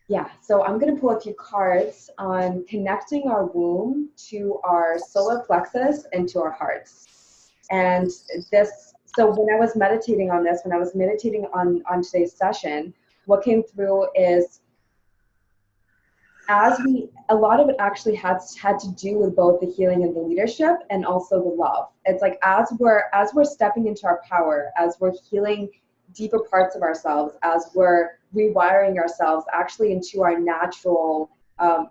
Yeah, so I'm going to pull a few cards on connecting our womb to our solar plexus and to our hearts. And this, so when I was meditating on this, when I was meditating on today's session, what came through is a lot of it actually had to do with both the healing and the leadership and also the love. It's like as we're stepping into our power, as we're healing deeper parts of ourselves, as we're rewiring ourselves actually into our natural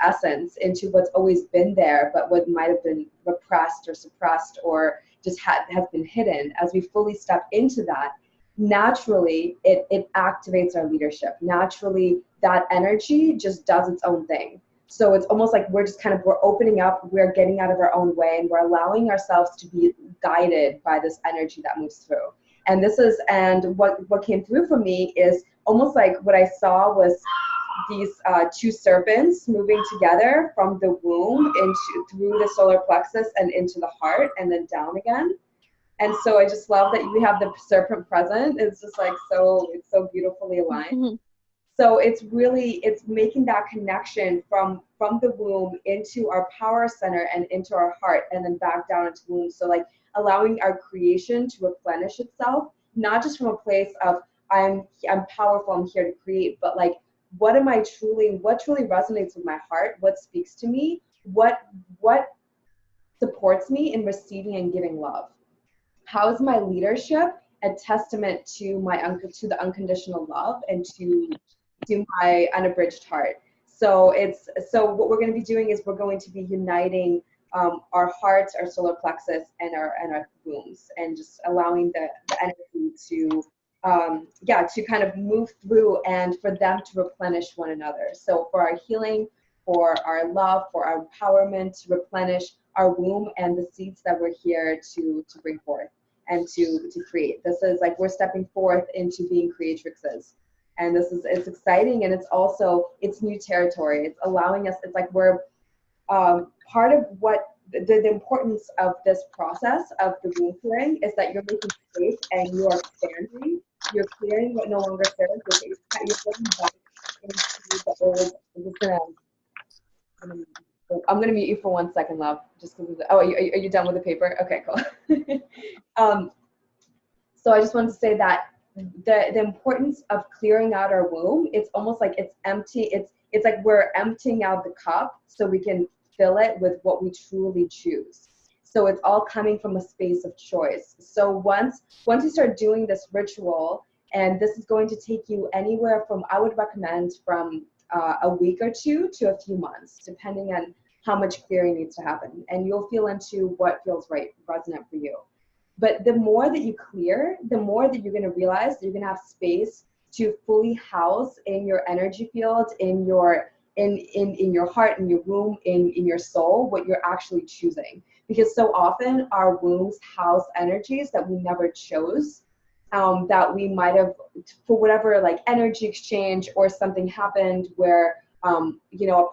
essence, into what's always been there, but what might have been repressed or suppressed or just has been hidden. As we fully step into that, naturally it activates our leadership. Naturally, that energy just does its own thing. So it's almost like we're opening up, we're getting out of our own way, and we're allowing ourselves to be guided by this energy that moves through. And what came through for me is almost like what I saw was these two serpents moving together from the womb into through the solar plexus and into the heart and then down again. And so I just love that we have the serpent present. It's just like it's so beautifully aligned. So it's making that connection from the womb into our power center and into our heart and then back down into the womb. So like allowing our creation to replenish itself, not just from a place of I'm powerful, I'm here to create, but like what truly resonates with my heart, what speaks to me, what supports me in receiving and giving love. How is my leadership a testament to to the unconditional love and to my unabridged heart? So what we're going to be doing is we're going to be uniting our hearts, our solar plexus, and our wombs, and just allowing the energy to kind of move through and for them to replenish one another. So for our healing, for our love, for our empowerment, to replenish our womb and the seeds that we're here to bring forth and to create. This is like we're stepping forth into being creatrixes. And it's exciting, and it's new territory. It's allowing us, it's like we're part of what the importance of this process of the womb clearing is that you're making space and you are expanding. You're clearing what no longer serves. You're going back into the old. I'm gonna mute you for 1 second, love. Just because. Are you done with the paper? Okay, cool. So I just wanted to say that the importance of clearing out our womb, it's almost like it's empty. It's like we're emptying out the cup so we can fill it with what we truly choose. So it's all coming from a space of choice. So once you start doing this ritual, and this is going to take you anywhere from, I would recommend from a week or two to a few months, depending on how much clearing needs to happen. And you'll feel into what feels right, resonant for you. But the more that you clear, the more that you're going to realize that you're going to have space to fully house in your energy field, in your heart, in your womb, in your soul, what you're actually choosing. Because so often our wombs house energies that we never chose, that we might have, for whatever, like energy exchange or something happened where a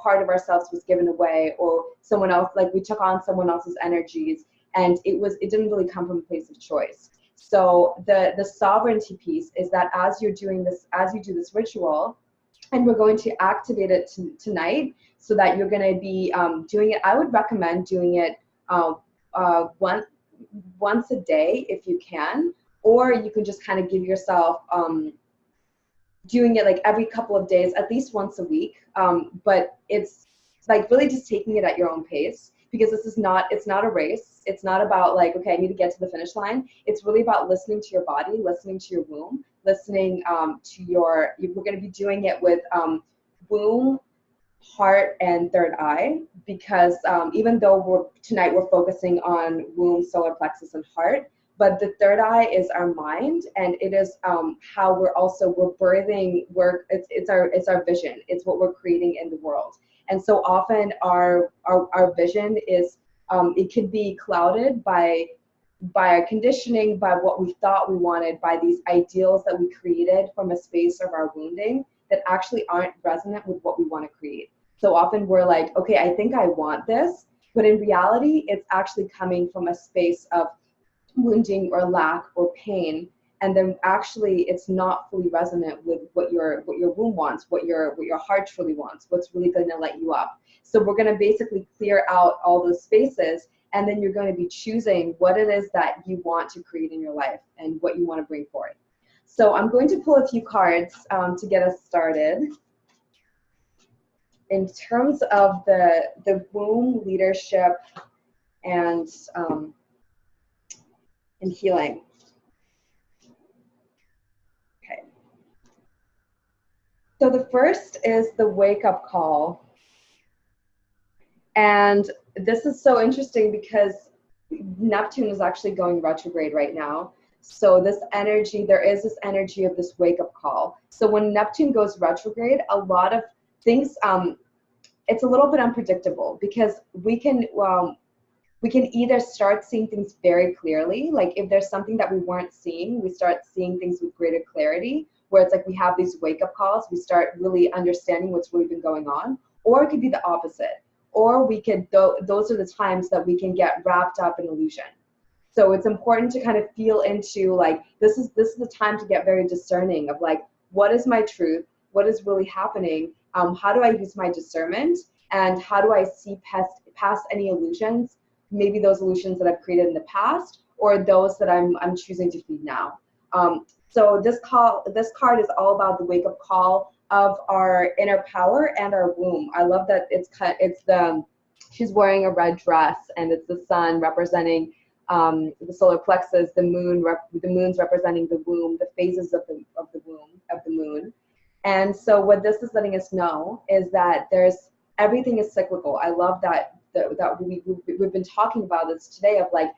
part of ourselves was given away, or someone else, like we took on someone else's energies, and it didn't really come from a place of choice. So the sovereignty piece is that as you do this ritual, and we're going to activate it tonight, so that you're going to be doing it. I would recommend doing it once a day if you can, or you can just kind of give yourself doing it like every couple of days, at least once a week. But it's like really just taking it at your own pace, because it's not a race. It's not about like, okay, I need to get to the finish line. It's really about listening to your body, listening to your womb, listening we're going to be doing it with womb, heart, and third eye, because even though tonight we're focusing on womb, solar plexus, and heart, but the third eye is our mind, and it is how we're birthing. It's our vision. It's what we're creating in the world. And so often our vision is it could be clouded by our conditioning, by what we thought we wanted, by these ideals that we created from a space of our wounding that actually aren't resonant with what we want to create. So often we're like, okay, I think I want this, but in reality, it's actually coming from a space of wounding or lack or pain and then actually it's not fully resonant with what your womb wants, what your heart truly wants, what's really going to light you up. So we're going to basically clear out all those spaces, and then you're going to be choosing what it is that you want to create in your life and what you want to bring forward. So I'm going to pull a few cards to get us started. In terms of the womb, leadership, and healing. Okay. So the first is the wake-up call. And this is so interesting because Neptune is actually going retrograde right now. So this energy, there is this energy of this wake-up call. So when Neptune goes retrograde, a lot of things, it's a little bit unpredictable because we can either start seeing things very clearly, like if there's something that we weren't seeing, we start seeing things with greater clarity, where it's like we have these wake-up calls, we start really understanding what's really been going on, or it could be the opposite. Or we could, those are the times that we can get wrapped up in illusion. So it's important to kind of feel into like, this is the time to get very discerning of like, what is my truth? What is really happening? How do I use my discernment? And how do I see past any illusions? Maybe those illusions that I've created in the past, or those that I'm choosing to feed now. So this card is all about the wake-up call of our inner power and our womb. I love that she's wearing a red dress, and it's the sun representing the solar plexus, the moon's representing the womb, the phases of the moon. And so what this is letting us know is that everything is cyclical. I love that we've been talking about this today of like,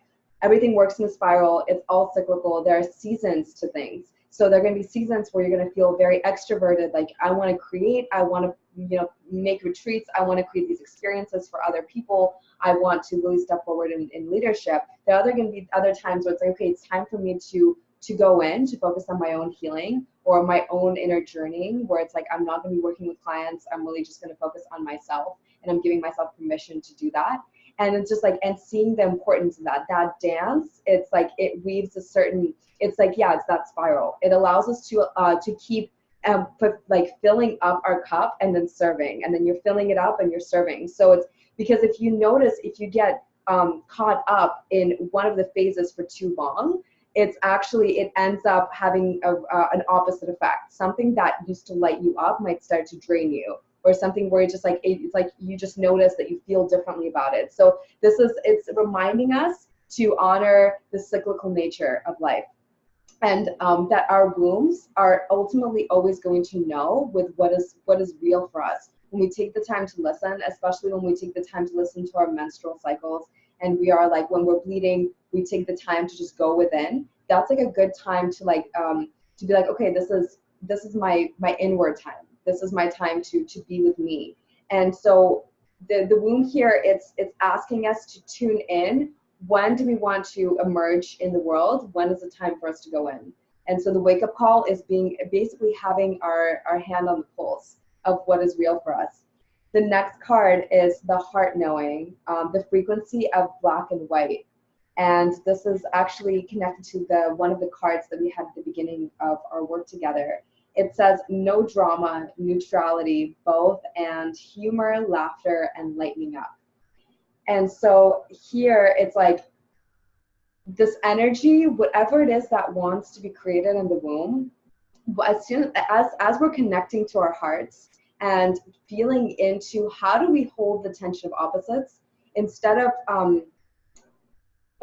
everything works in a spiral. It's all cyclical. There are seasons to things. So there are going to be seasons where you're going to feel very extroverted, like I want to create, I want to make retreats, I want to create these experiences for other people, I want to really step forward in leadership. There are going to be other times where it's like, okay, it's time for me to go in, to focus on my own healing or my own inner journeying, where it's like I'm not going to be working with clients, I'm really just going to focus on myself, and I'm giving myself permission to do that. And it's just like, and seeing the importance of that dance, it's like it weaves a certain, it's like, yeah, it's that spiral. It allows us to keep like filling up our cup and then serving, and then you're filling it up and you're serving. So it's because if you notice, if you get caught up in one of the phases for too long, it ends up having an opposite effect. Something that used to light you up might start to drain you, or something where it's like you just notice that you feel differently about it. So it's reminding us to honor the cyclical nature of life, and that our wombs are ultimately always going to know with what is real for us. When we take the time to listen, especially when we take the time to listen to our menstrual cycles, and we are like, when we're bleeding, we take the time to just go within. That's like a good time to like to be like, okay, this is my inward time. This is my time to be with me. And so the womb here, it's asking us to tune in. When do we want to emerge in the world? When is the time for us to go in? And so the wake-up call is basically having our hand on the pulse of what is real for us. The next card is the heart knowing, the frequency of black and white. And this is actually connected to one of the cards that we had at the beginning of our work together. It says no drama, neutrality, both, and humor, laughter, and lightening up. And so here it's like this energy, whatever it is that wants to be created in the womb, as we're connecting to our hearts and feeling into how do we hold the tension of opposites, instead of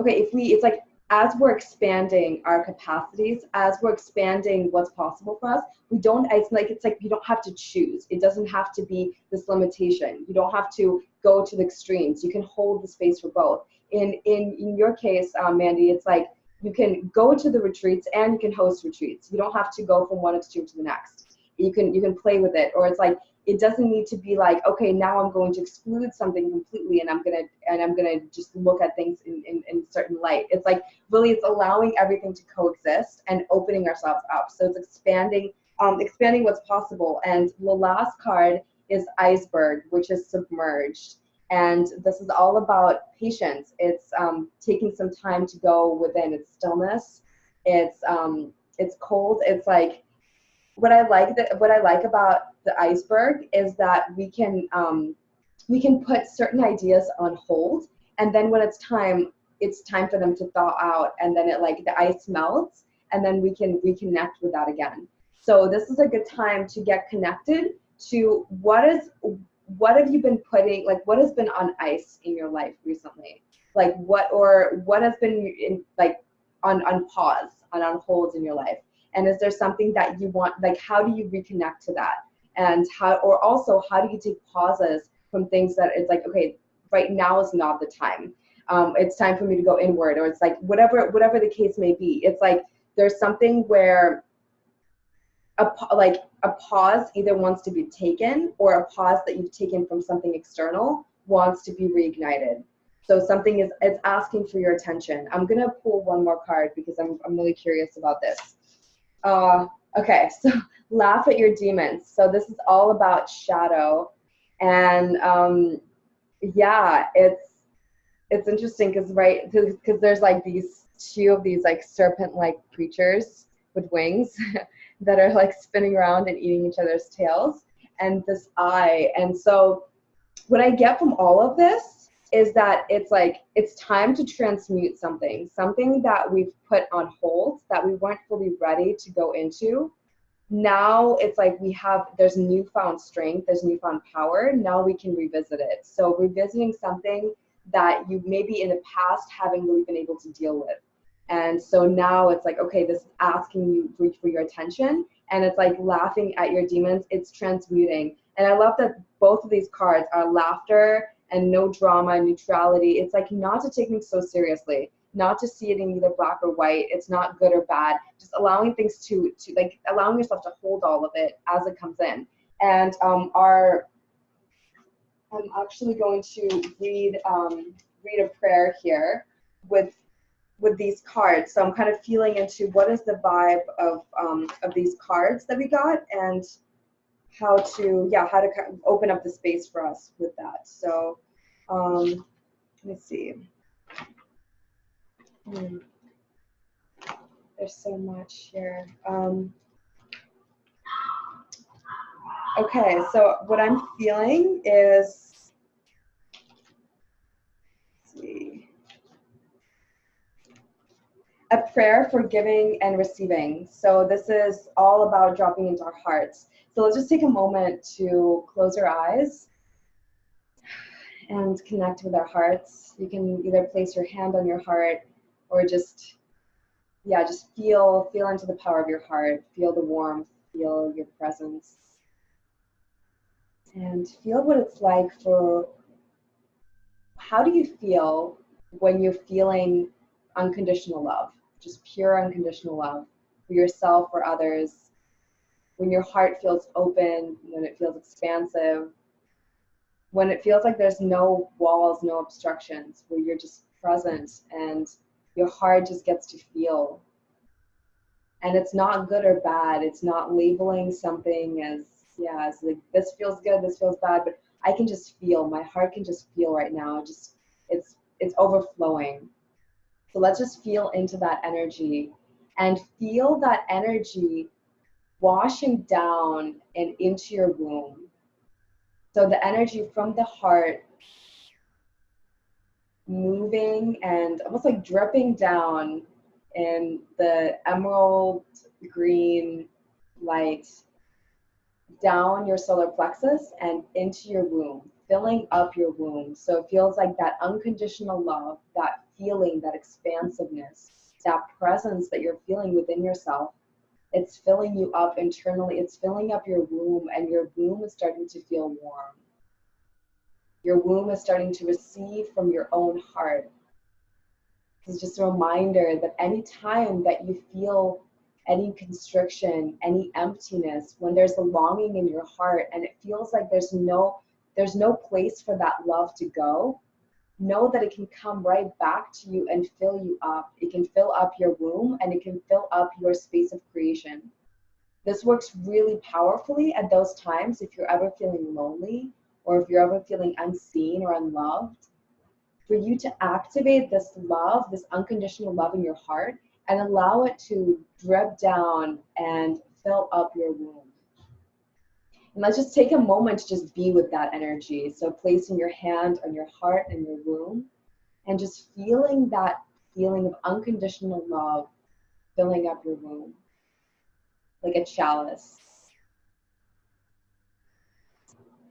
it's like, as we're expanding our capacities, as we're expanding what's possible for us, it's like you don't have to choose. It doesn't have to be this limitation. You don't have to go to the extremes. You can hold the space for both. In your case, Mandy, it's like you can go to the retreats and you can host retreats. You don't have to go from one extreme to the next. You can play with it, or it's like, it doesn't need to be like, okay, now I'm going to exclude something completely and I'm gonna just look at things in certain light. It's like, really, it's allowing everything to coexist and opening ourselves up. So it's expanding what's possible. And the last card is iceberg, which is submerged. And this is all about patience. It's taking some time to go within. It's stillness. It's it's cold. It's like, what I like about the iceberg is that we can put certain ideas on hold, and then when it's time for them to thaw out, and then it like the ice melts, and then we can reconnect with that again. So this is a good time to get connected to what have you been putting, like what has been on ice in your life recently, like what has been in, like on pause, on hold in your life, and is there something that you want, like how do you reconnect to that, and how, or also how do you take pauses from things that it's like, okay, right now is not the time, it's time for me to go inward, or it's like whatever the case may be. It's like there's something where like a pause either wants to be taken, or a pause that you've taken from something external wants to be reignited. So something is asking for your attention. I'm gonna pull one more card because I'm really curious about this. Okay, so laugh at your demons. So this is all about shadow, and yeah, it's interesting because right, because there's like these two of these like serpent-like creatures with wings that are like spinning around and eating each other's tails, and this eye. And so what I get from all of this is that it's like it's time to transmute something that we've put on hold, that we weren't fully ready to go into. Now it's like there's newfound strength, there's newfound power. Now we can revisit it. So revisiting something that you maybe in the past haven't really been able to deal with. And so now it's like, okay, this is asking you for your attention, and it's like laughing at your demons. It's transmuting. And I love that both of these cards are laughter and no drama, neutrality. It's like not to take things so seriously, not to see it in either black or white. It's not good or bad. Just allowing things to like allowing yourself to hold all of it as it comes in. And I'm actually going to read a prayer here with these cards. So I'm kind of feeling into what is the vibe of these cards that we got, and how to kind of open up the space for us with that. So let me see. There's so much here. Okay, so what I'm feeling is, let's see, a prayer for giving and receiving. So this is all about dropping into our hearts. So let's just take a moment to close our eyes and connect with our hearts. You can either place your hand on your heart, or just feel into the power of your heart. Feel the warmth, feel your presence, and feel what it's like for, how do you feel when you're feeling unconditional love, just pure unconditional love for yourself, for others, when your heart feels open, when it feels expansive, when it feels like there's no walls, no obstructions, where you're just present and your heart just gets to feel. And it's not good or bad. It's not labeling something as like this feels good, this feels bad, but I can just feel, my heart can just feel right now. Just it's overflowing. So let's just feel into that energy, and feel that energy washing down and into your womb. So the energy from the heart moving and almost like dripping down in the emerald green light down your solar plexus and into your womb, filling up your womb. So it feels like that unconditional love, that feeling, that expansiveness, that presence that you're feeling within yourself. It's filling you up internally. It's filling up your womb, and your womb is starting to feel warm. Your womb is starting to receive from your own heart. It's just a reminder that any time that you feel any constriction, any emptiness, when there's a longing in your heart and it feels like there's no place for that love to go, know that it can come right back to you and fill you up. It can fill up your womb, and it can fill up your space of creation. This works really powerfully at those times if you're ever feeling lonely, or if you're ever feeling unseen or unloved. For you to activate this love, this unconditional love in your heart, and allow it to drip down and fill up your womb. And let's just take a moment to just be with that energy. So placing your hand on your heart and your womb and just feeling that feeling of unconditional love filling up your womb like a chalice.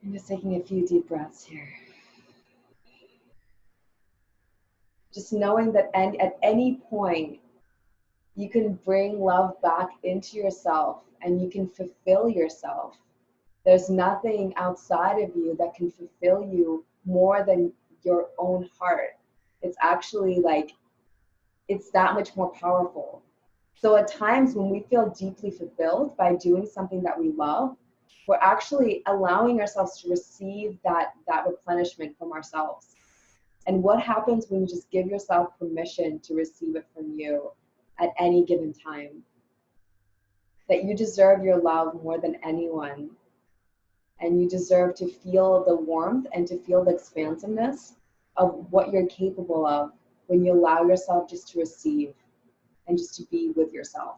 And just taking a few deep breaths here. Just knowing that at any point you can bring love back into yourself and you can fulfill yourself. There's nothing outside of you that can fulfill you more than your own heart. It's actually like, it's that much more powerful. So at times when we feel deeply fulfilled by doing something that we love, we're actually allowing ourselves to receive that replenishment from ourselves. And what happens when you just give yourself permission to receive it from you at any given time? That you deserve your love more than anyone. And you deserve to feel the warmth and to feel the expansiveness of what you're capable of when you allow yourself just to receive and just to be with yourself.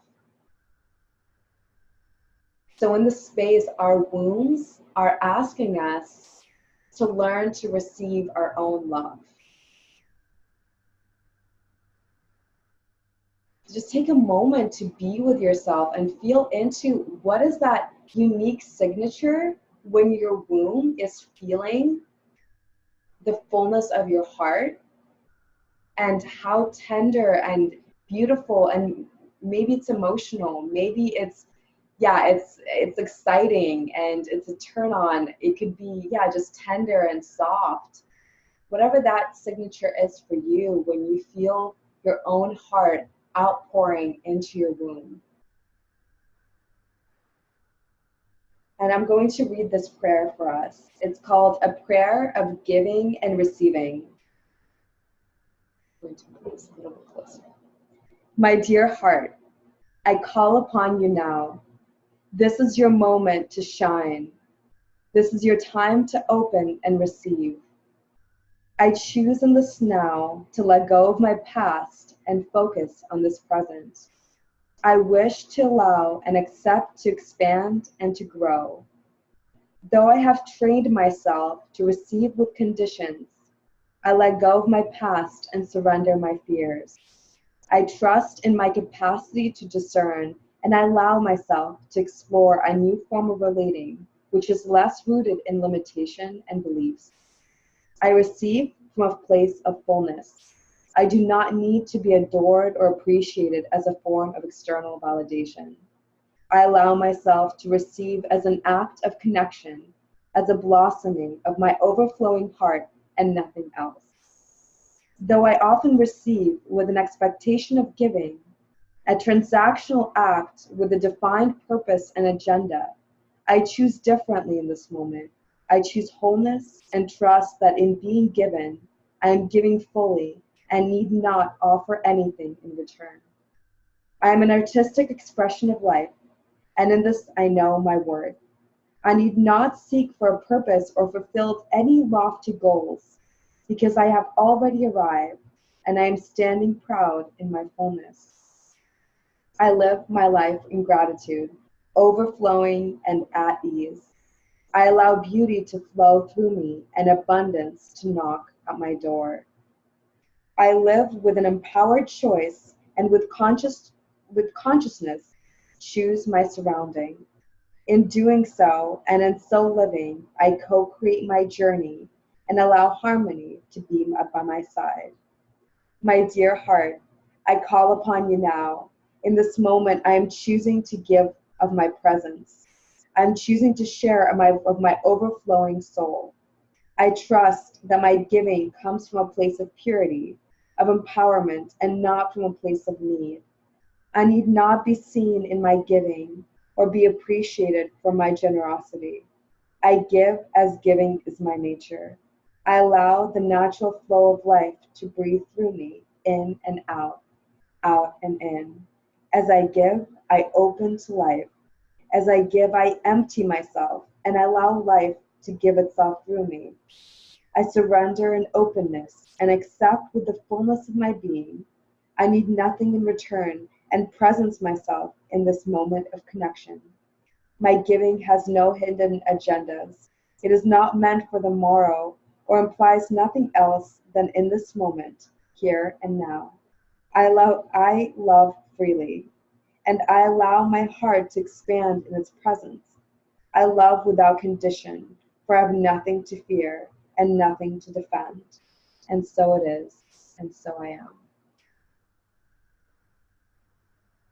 So in this space, our wombs are asking us to learn to receive our own love. Just take a moment to be with yourself and feel into what is that unique signature when your womb is feeling the fullness of your heart, and how tender and beautiful, and maybe it's emotional, maybe it's exciting and it's a turn on. It could be just tender and soft. Whatever that signature is for you when you feel your own heart outpouring into your womb. And I'm going to read this prayer for us. It's called A Prayer of Giving and Receiving. I'm going to put this a little bit closer. My dear heart, I call upon you now. This is your moment to shine. This is your time to open and receive. I choose in this now to let go of my past and focus on this present. I wish to allow and accept to expand and to grow. Though I have trained myself to receive with conditions, I let go of my past and surrender my fears. I trust in my capacity to discern, and I allow myself to explore a new form of relating, which is less rooted in limitation and beliefs. I receive from a place of fullness. I do not need to be adored or appreciated as a form of external validation. I allow myself to receive as an act of connection, as a blossoming of my overflowing heart and nothing else. Though I often receive with an expectation of giving, a transactional act with a defined purpose and agenda, I choose differently in this moment. I choose wholeness and trust that in being given, I am giving fully and need not offer anything in return. I am an artistic expression of life, and in this I know my worth. I need not seek for a purpose or fulfill any lofty goals, because I have already arrived, and I am standing proud in my fullness. I live my life in gratitude, overflowing and at ease. I allow beauty to flow through me and abundance to knock at my door. I live with an empowered choice and with consciousness choose my surrounding. In doing so and in so living, I co-create my journey and allow harmony to be by my side. My dear heart, I call upon you now. In this moment, I am choosing to give of my presence. I am choosing to share of my overflowing soul. I trust that my giving comes from a place of purity, of empowerment, and not from a place of need. I need not be seen in my giving or be appreciated for my generosity. I give as giving is my nature. I allow the natural flow of life to breathe through me, in and out, out and in. As I give, I open to life. As I give, I empty myself and I allow life to give itself through me. I surrender in openness and accept with the fullness of my being. I need nothing in return and presence myself in this moment of connection. My giving has no hidden agendas. It is not meant for the morrow or implies nothing else than in this moment, here and now. I love freely, and I allow my heart to expand in its presence. I love without condition, for I have nothing to fear and nothing to defend. And so it is, and so I am.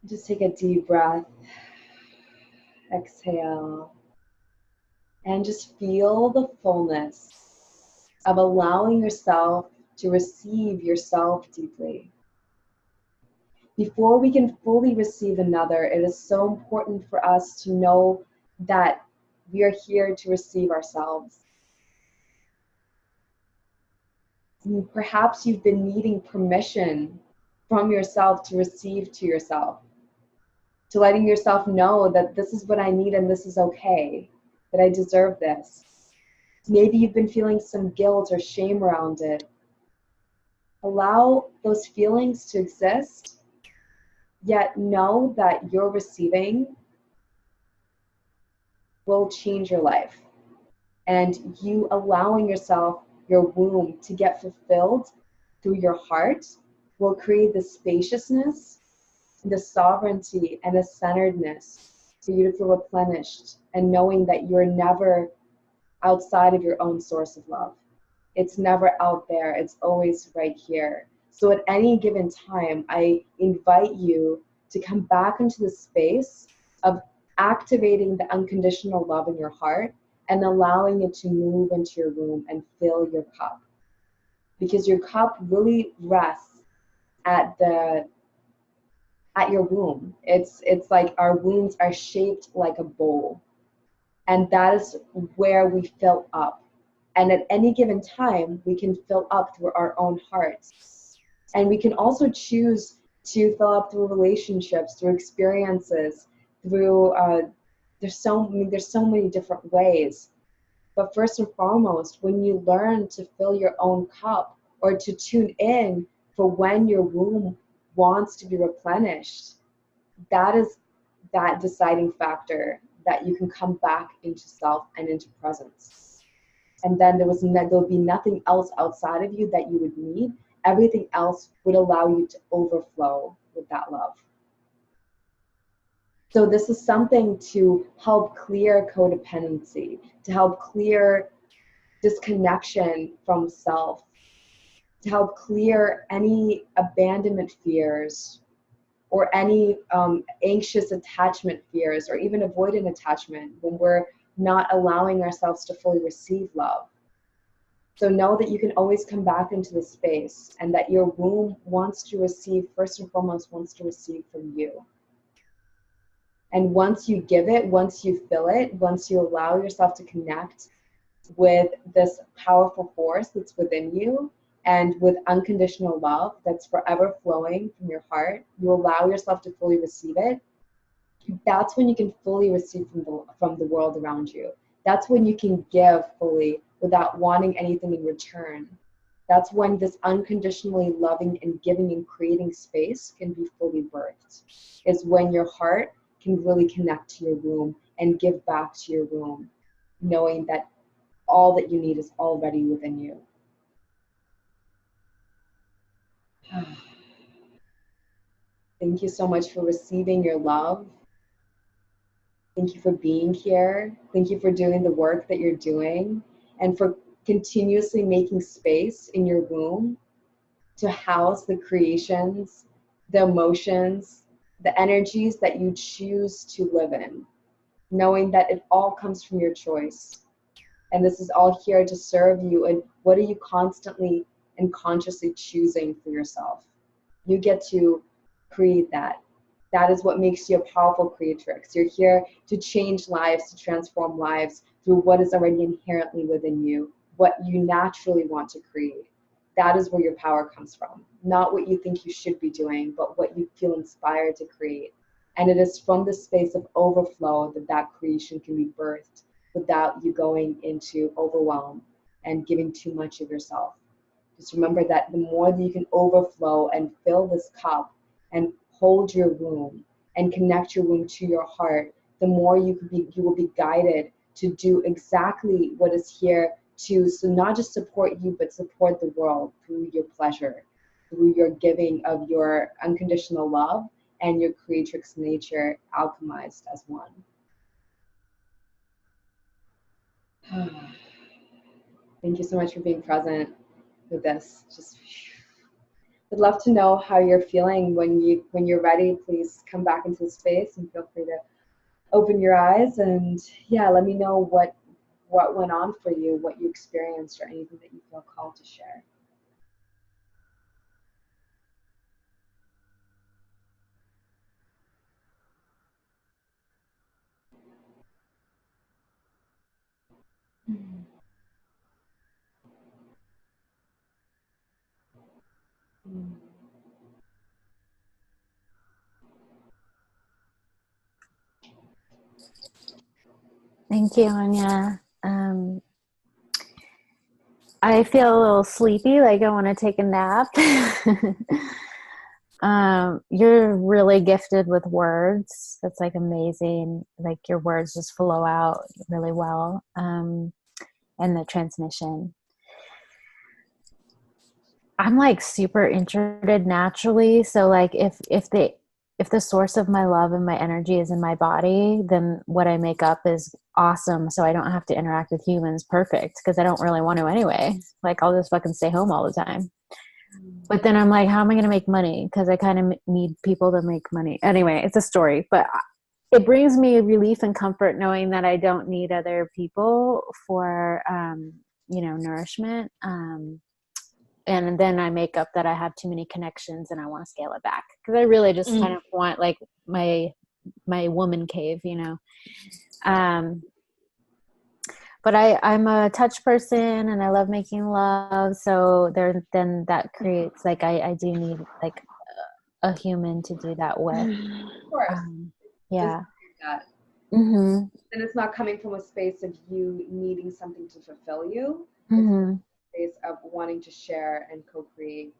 Just take a deep breath, exhale, and just feel the fullness of allowing yourself to receive yourself deeply. Before we can fully receive another, it is so important for us to know that we are here to receive ourselves. Perhaps you've been needing permission from yourself to receive to yourself, to letting yourself know that this is what I need and this is okay, that I deserve this. Maybe you've been feeling some guilt or shame around it. Allow those feelings to exist, yet know that your receiving will change your life. And you allowing yourself, your womb, to get fulfilled through your heart will create the spaciousness, the sovereignty, and the centeredness for you to feel replenished and knowing that you're never outside of your own source of love. It's never out there, it's always right here. So at any given time, I invite you to come back into the space of activating the unconditional love in your heart and allowing it to move into your room and fill your cup. Because your cup really rests at your womb. It's like our wombs are shaped like a bowl. And that is where we fill up. And at any given time, we can fill up through our own hearts. And we can also choose to fill up through relationships, through experiences, through there's so many different ways. But first and foremost, when you learn to fill your own cup or to tune in for when your womb wants to be replenished, that is that deciding factor that you can come back into self and into presence. And then there'll be nothing else outside of you that you would need. Everything else would allow you to overflow with that love. So this is something to help clear codependency, to help clear disconnection from self, to help clear any abandonment fears or any anxious attachment fears or even avoidant attachment when we're not allowing ourselves to fully receive love. So know that you can always come back into the space and that your womb wants to receive, first and foremost, wants to receive from you. And once you give it, once you fill it, once you allow yourself to connect with this powerful force that's within you and with unconditional love that's forever flowing from your heart, you allow yourself to fully receive it. That's when you can fully receive from the world around you. That's when you can give fully without wanting anything in return. That's when this unconditionally loving and giving and creating space can be fully birthed. Is when your heart can really connect to your womb and give back to your womb, knowing that all that you need is already within you. Thank you so much for receiving your love. Thank you for being here. Thank you for doing the work that you're doing and for continuously making space in your womb to house the creations, the emotions, the energies that you choose to live in, knowing that it all comes from your choice. And this is all here to serve you. And what are you constantly and consciously choosing for yourself? You get to create that. That is what makes you a powerful creatrix. You're here to change lives, to transform lives through what is already inherently within you, what you naturally want to create. That is where your power comes from. Not what you think you should be doing, but what you feel inspired to create. And it is from the space of overflow that that creation can be birthed without you going into overwhelm and giving too much of yourself. Just remember that the more that you can overflow and fill this cup and hold your womb and connect your womb to your heart, the more you will be guided to do exactly what is here to, so not just support you, but support the world through your pleasure, through your giving of your unconditional love and your creatrix nature alchemized as one. Thank you so much for being present with this. Just would love to know how you're feeling when you're ready. Please come back into the space and feel free to open your eyes and yeah, let me know what went on for you, what you experienced, or anything that you feel called to share. Thank you, Anya. I feel a little sleepy, like I want to take a nap. You're really gifted with words. That's like amazing. Like your words just flow out really well. And the transmission. I'm like super introverted naturally. So like if the source of my love and my energy is in my body, then what I make up is awesome. So I don't have to interact with humans perfect because I don't really want to anyway. Like I'll just fucking stay home all the time. But then I'm like, how am I going to make money? Because I kind of need people to make money. Anyway, it's a story, but it brings me relief and comfort knowing that I don't need other people for, nourishment. And then I make up that I have too many connections and I want to scale it back because I really just kind of want like my woman cave, but I'm a touch person and I love making love. So then that creates like, I do need like a human to do that with. Of course. Yeah. That. Mm-hmm. And it's not coming from a space of you needing something to fulfill you. Mm-hmm. It's a space of wanting to share and co-create.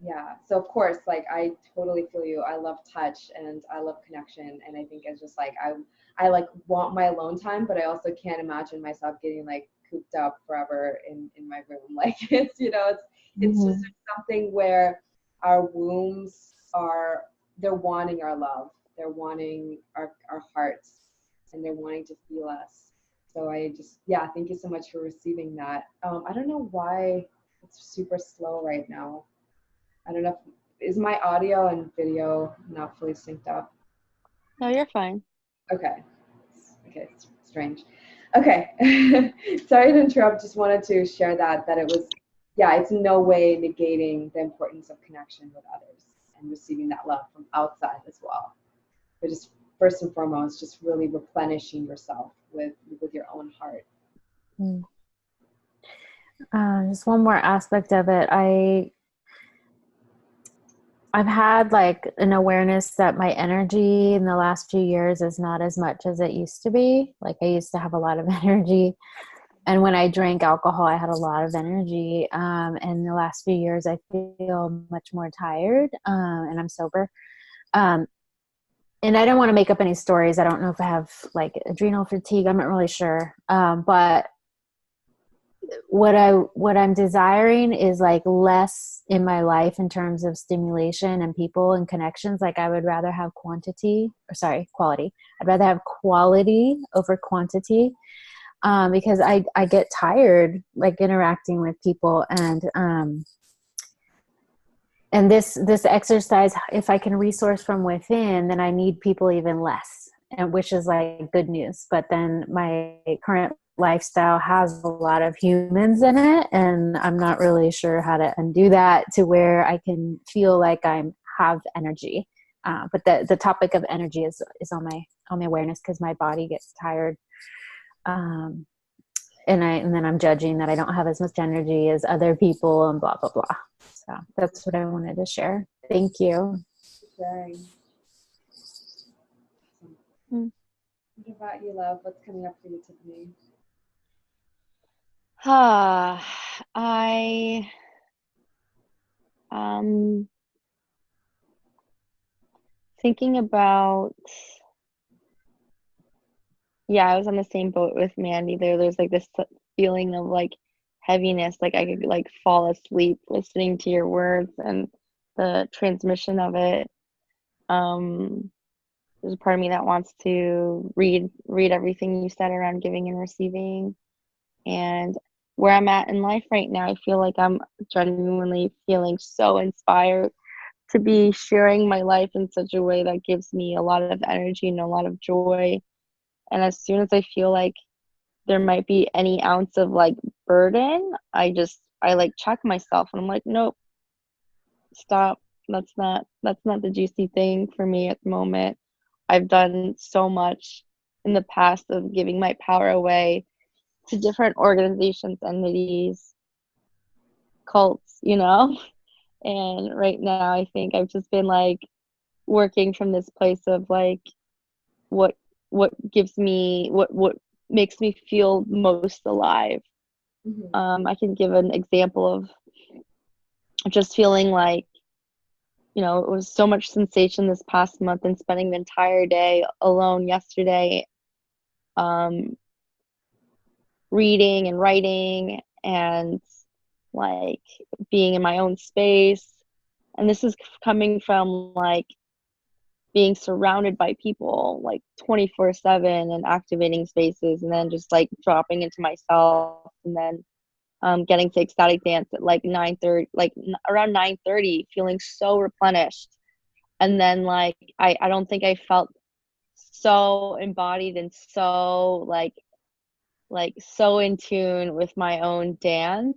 Yeah. So of course, like I totally feel you. I love touch and I love connection. And I think it's just like I like want my alone time, but I also can't imagine myself getting like cooped up forever in my room. Like it's just something where our wombs they're wanting our love. They're wanting our hearts and they're wanting to feel us. So yeah, thank you so much for receiving that. I don't know why it's super slow right now. I don't know is my audio and video not fully synced up? No, you're fine. Okay. Okay, it's strange. Okay. Sorry to interrupt. Just wanted to share that it was, yeah, it's in no way negating the importance of connection with others and receiving that love from outside as well. But just first and foremost, just really replenishing yourself with your own heart. Just one more aspect of it. I've had like an awareness that my energy in the last few years is not as much as it used to be. Like I used to have a lot of energy. And when I drank alcohol, I had a lot of energy. And the last few years, I feel much more tired and I'm sober. And I don't want to make up any stories. I don't know if I have like adrenal fatigue. I'm not really sure. But what I'm desiring is like less in my life in terms of stimulation and people and connections. Like I would rather have quality. I'd rather have quality over quantity, because I get tired like interacting with people and this exercise, if I can resource from within, then I need people even less, and which is like good news. But then my current lifestyle has a lot of humans in it, and I'm not really sure how to undo that to where I can feel like I have energy. But the topic of energy is on my awareness because my body gets tired. And then I'm judging that I don't have as much energy as other people and blah, blah, blah. So that's what I wanted to share. Thank you. Sharing. What about you, love? What's coming up for you, Tiffany? I thinking about, yeah, I was on the same boat with Mandy there. There's like this feeling of like heaviness, like I could like fall asleep listening to your words and the transmission of it. Um, there's a part of me that wants to read everything you said around giving and receiving. And where I'm at in life right now, I feel like I'm genuinely feeling so inspired to be sharing my life in such a way that gives me a lot of energy and a lot of joy. And as soon as I feel like there might be any ounce of like burden, I like check myself and I'm like, nope, stop. That's not the juicy thing for me at the moment. I've done so much in the past of giving my power away to different organizations, entities, cults, And right now I think I've just been like working from this place of like what what gives me what makes me feel most alive. Mm-hmm. I can give an example of just feeling like, it was so much sensation this past month and spending the entire day alone yesterday, um, reading and writing and like being in my own space. And this is coming from like being surrounded by people like 24/7 and activating spaces and then just like dropping into myself and then getting to ecstatic dance at like 9:30, like around 9:30, feeling so replenished. And then like I don't think I felt so embodied and so like so in tune with my own dance.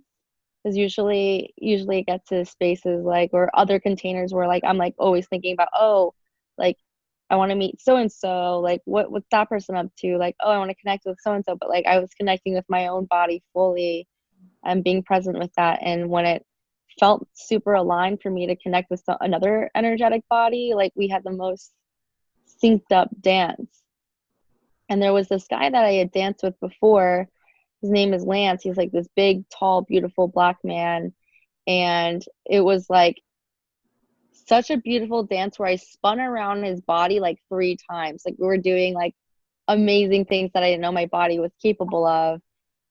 Because usually it gets to spaces like or other containers where like I'm like always thinking about, oh, like I want to meet so and so, like what's that person up to, like, oh, I want to connect with so and so, but like I was connecting with my own body fully and being present with that. And when it felt super aligned for me to connect with another energetic body, like we had the most synced up dance. And there was this guy that I had danced with before. His name is Lance. He's like this big, tall, beautiful black man. And it was like such a beautiful dance where I spun around his body like 3 times. Like we were doing like amazing things that I didn't know my body was capable of.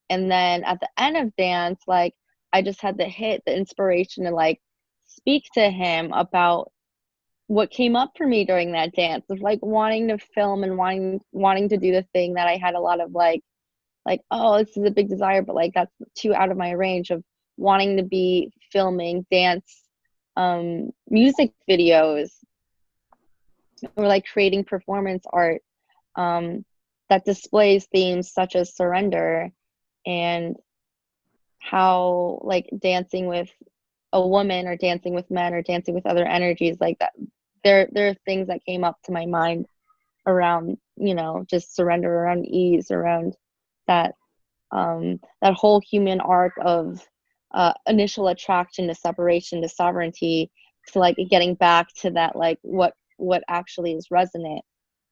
And then at the end of dance, like I just had the inspiration to like speak to him about what came up for me during that dance of like wanting to film and wanting to do the thing that I had a lot of like, oh, this is a big desire, but like that's too out of my range of wanting to be filming dance music videos or like creating performance art that displays themes such as surrender and how like dancing with a woman or dancing with men or dancing with other energies like that, there are things that came up to my mind around, just surrender, around ease, around that that whole human arc of initial attraction to separation to sovereignty to like getting back to that like what actually is resonant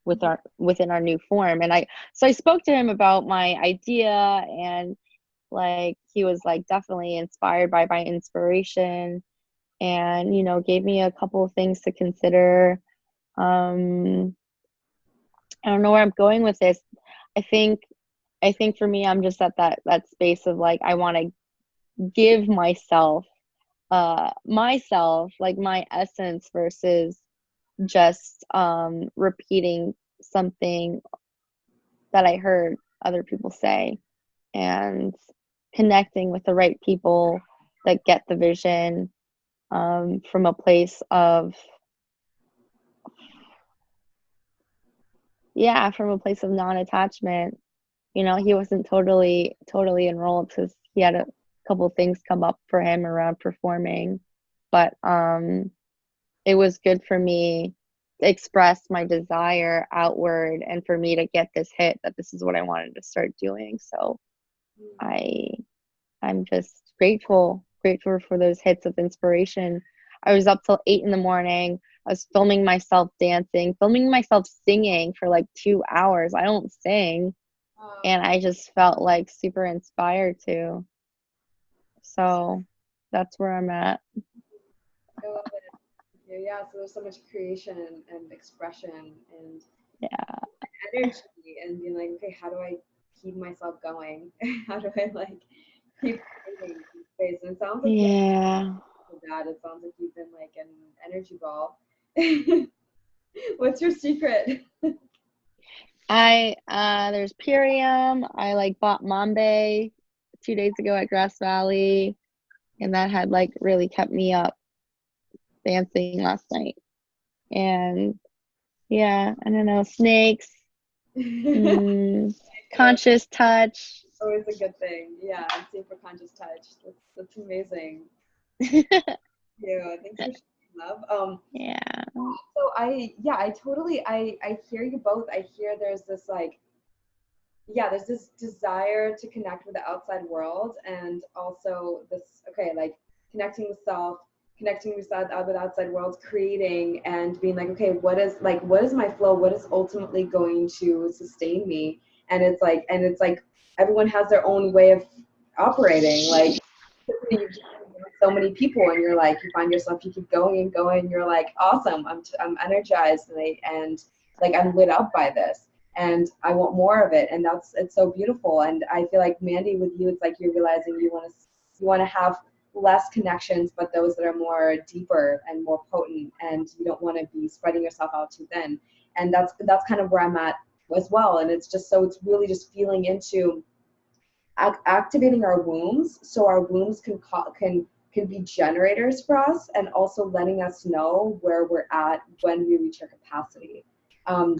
with our within our new form. And I spoke to him about my idea, and like he was like definitely inspired by my inspiration and gave me a couple of things to consider. I don't know where I'm going with this. I think for me I'm just at that space of like I want to give myself like my essence versus just repeating something that I heard other people say, and connecting with the right people that get the vision from a place of non-attachment. He wasn't totally enrolled because he had a couple things come up for him around performing, but it was good for me to express my desire outward and for me to get this hit that this is what I wanted to start doing. So I I'm just grateful for those hits of inspiration. I was up till 8 in the morning. I was filming myself dancing, filming myself singing for like 2 hours. I don't sing, and I just felt like super inspired to. So that's where I'm at. I love it. Yeah, so there's so much creation and expression and Yeah. energy and being like, okay, how do I keep myself going? How do I like keep creating space? And it sounds like Yeah. that. It sounds like you've been like an energy ball. What's your secret? There's Purium. I like bought Mambe 2 days ago at Grass Valley, and that had like really kept me up dancing last night. And yeah, I don't know, snakes, mm, conscious touch. Always a good thing. Yeah, I'm seeing for conscious touch. That's amazing. Yeah, thanks for sharing, love. Yeah. So I totally I hear you both. I hear there's this like there's this desire to connect with the outside world and also this okay, like connecting with self, connecting with outside world, creating and being like, okay, what is my flow? What is ultimately going to sustain me? And it's like everyone has their own way of operating. Like you've just been with so many people and you're like you find yourself you keep going and going, you're like awesome, I'm energized and like I'm lit up by this and I want more of it, and it's so beautiful. And I feel like Mandy, with you, it's like you're realizing you want to have less connections but those that are more deeper and more potent, and you don't want to be spreading yourself out too thin. And that's kind of where I'm at as well. And it's just so it's really just feeling into activating our wombs so our wombs can be generators for us and also letting us know where we're at when we reach our capacity.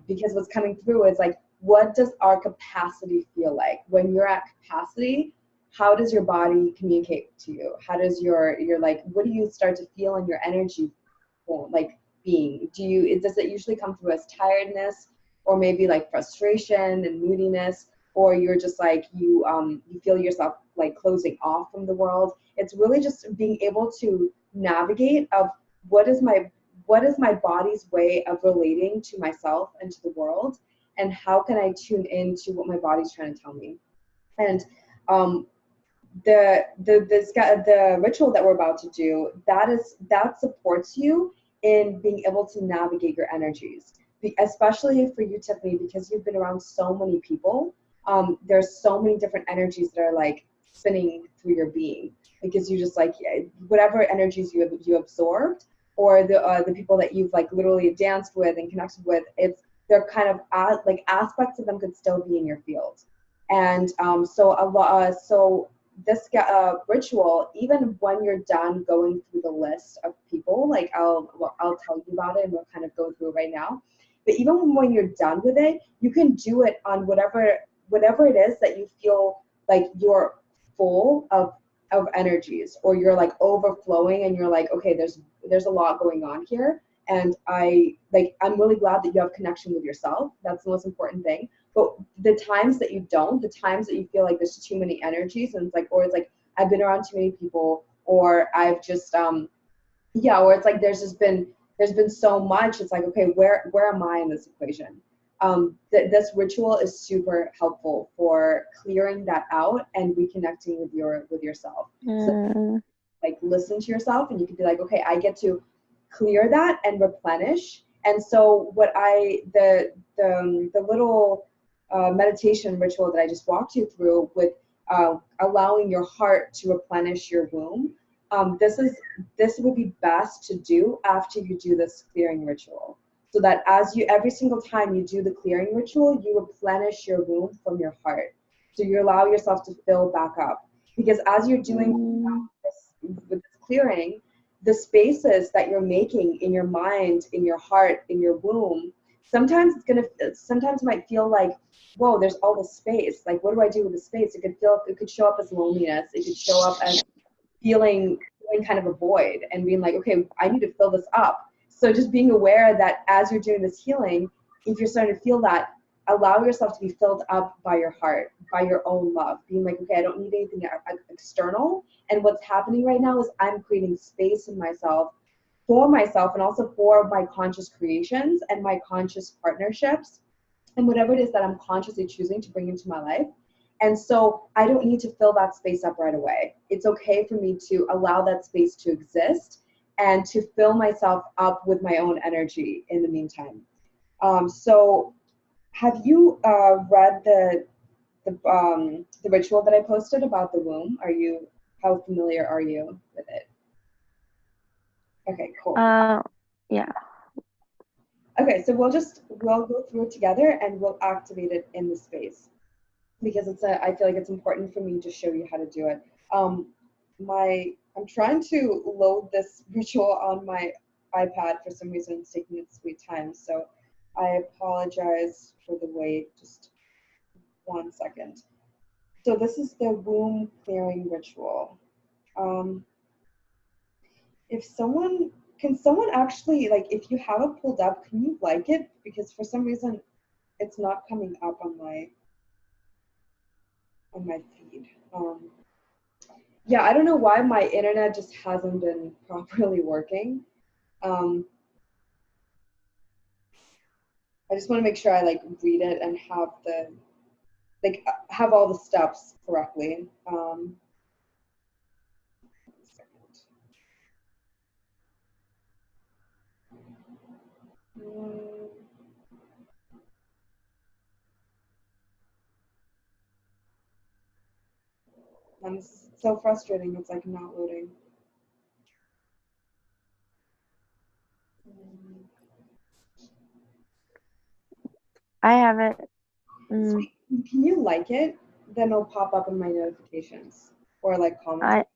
Because what's coming through is like, what does our capacity feel like when you're at capacity? How does your body communicate to you? How does your like, what do you start to feel in your energy like being? Does it usually come through as tiredness or maybe like frustration and moodiness, or you're just like you feel yourself like closing off from the world? It's really just being able to navigate of what is my body's way of relating to myself and to the world, and how can I tune into what my body's trying to tell me. And um, the ritual that we're about to do, that supports you in being able to navigate your energies. Especially for you, Tiffany, because you've been around so many people. There's so many different energies that are like spinning through your being, because you just like whatever energies you absorbed, or the people that you've like literally danced with and connected with. They're kind of like aspects of them could still be in your field. And so this ritual, even when you're done going through the list of people, like I'll tell you about it and we'll kind of go through it right now. But even when you're done with it, you can do it on whatever it is that you feel like you're full of energies, or you're like overflowing and you're like, okay, there's a lot going on here. And I'm really glad that you have connection with yourself. That's the most important thing. But the times that you don't, the times that you feel like there's too many energies, and it's like I've been around too many people, or I've just or it's like there's been so much. It's like, okay, where am I in this equation? This ritual is super helpful for clearing that out and reconnecting with yourself. So like listen to yourself, and you can be like, okay, I get to clear that and replenish. And so the little meditation ritual that I just walked you through with allowing your heart to replenish your womb, this would be best to do after you do this clearing ritual, so that every single time you do the clearing ritual, you replenish your womb from your heart, so you allow yourself to fill back up. Because as you're doing with this clearing, the spaces that you're making in your mind, in your heart, in your womb, sometimes it might feel like, whoa, there's all this space. Like, what do I do with the space? It could show up as loneliness. It could show up as feeling kind of a void and being like, okay, I need to fill this up. So just being aware that as you're doing this healing, if you're starting to feel that, allow yourself to be filled up by your heart, by your own love, being like, okay, I don't need anything external. And what's happening right now is I'm creating space in myself, for myself, and also for my conscious creations and my conscious partnerships and whatever it is that I'm consciously choosing to bring into my life. And so I don't need to fill that space up right away. It's okay for me to allow that space to exist and to fill myself up with my own energy in the meantime. So have you read the ritual that I posted about the womb? How familiar are you with it? Okay, cool. Yeah. Okay, so we'll go through it together and we'll activate it in the space because I feel like it's important for me to show you how to do it. I'm trying to load this ritual on my iPad. For some reason it's taking its sweet time, so I apologize for the wait. Just 1 second. So this is the womb clearing ritual. If someone Can someone actually, like, if you have it pulled up, can you like it? Because for some reason it's not coming up on my feed. Yeah, I don't know why my internet just hasn't been properly working. I just want to make sure I like read it and have all the steps correctly. 1 second. And it's so frustrating. It's like not loading. I have it. Sweet. Can you like it? Then it'll pop up in my notifications or like comment.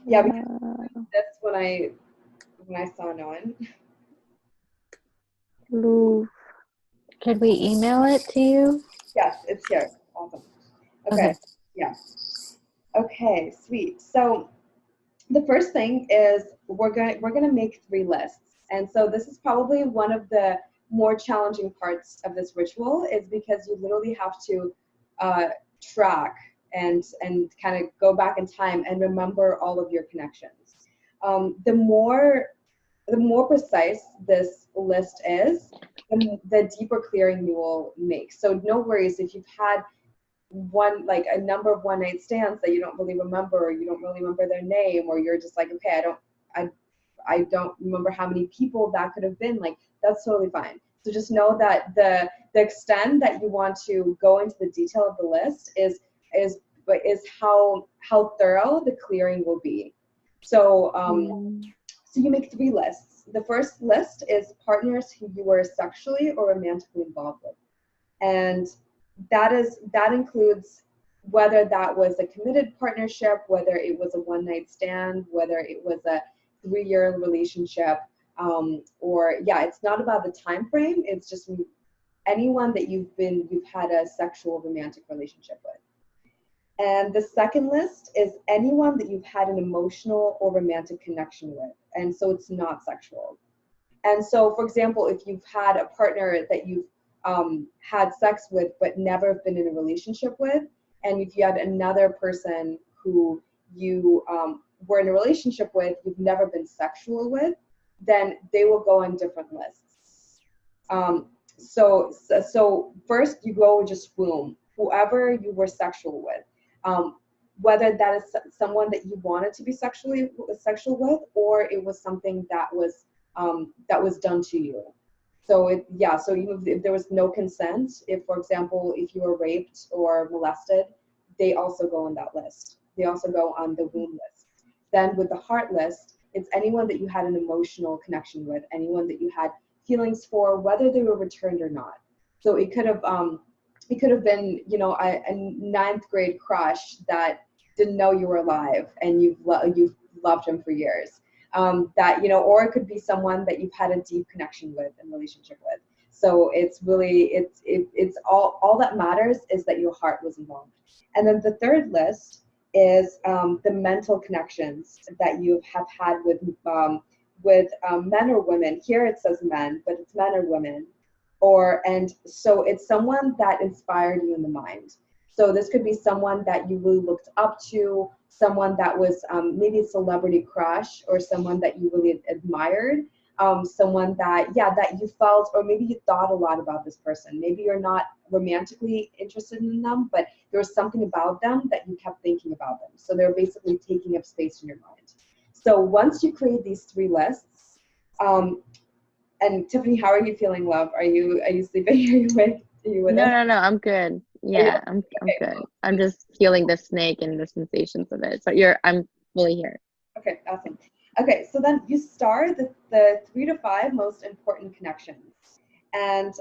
Yeah, because that's when I saw no one. Could we email it to you? Yes, it's here. Awesome. Okay. Yeah. Okay, sweet. So the first thing is we're gonna make 3 lists. And so this is probably one of the more challenging parts of this ritual, is because you literally have to track and kind of go back in time and remember all of your connections. The more precise this list is, the deeper clearing you will make. So no worries if you've had a number of one night stands that you don't really remember, or you don't really remember their name, or you're just like, okay, I don't remember how many people that could have been. Like, that's totally fine. So just know that the extent that you want to go into the detail of the list is how thorough the clearing will be. So so you make 3 lists. The first list is partners who you were sexually or romantically involved with, and that includes whether that was a committed partnership, whether it was a one night stand, whether it was a 3-year relationship, or it's not about the time frame. It's just anyone that you've had a sexual romantic relationship with. And the second list is anyone that you've had an emotional or romantic connection with, and so it's not sexual. And so, for example, if you've had a partner that you've had sex with but never been in a relationship with, and if you had another person who you were in a relationship with, you've never been sexual with, then they will go on different lists. So first you go just womb, whoever you were sexual with, whether that is someone that you wanted to be sexual with, or it was something that was done to you. So even if there was no consent, if, for example, if you were raped or molested, they also go on that list. They also go on the womb list. Then with the heart list, it's anyone that you had an emotional connection with, anyone that you had feelings for, whether they were returned or not. So it could have been, a 9th grade crush that didn't know you were alive, and you've loved him for years. Or it could be someone that you've had a deep connection with and relationship with. So it's really, it's all that matters is that your heart was involved. And then the third list is the mental connections that you have had with men or women. Here it says men, but it's men or women. And so it's someone that inspired you in the mind. So this could be someone that you really looked up to, someone that was maybe a celebrity crush, or someone that you really admired, someone that you felt, or maybe you thought a lot about this person. Maybe you're not romantically interested in them, but there was something about them that you kept thinking about them. So they're basically taking up space in your mind. So once you create these 3 lists, and Tiffany, how are you feeling, love? Are you sleeping? Are you with us? No, I'm good. Yeah, I'm good. I'm just feeling the snake and the sensations of it. So I'm fully here. Okay, awesome. Okay, so then you star the 3 to 5 most important connections. And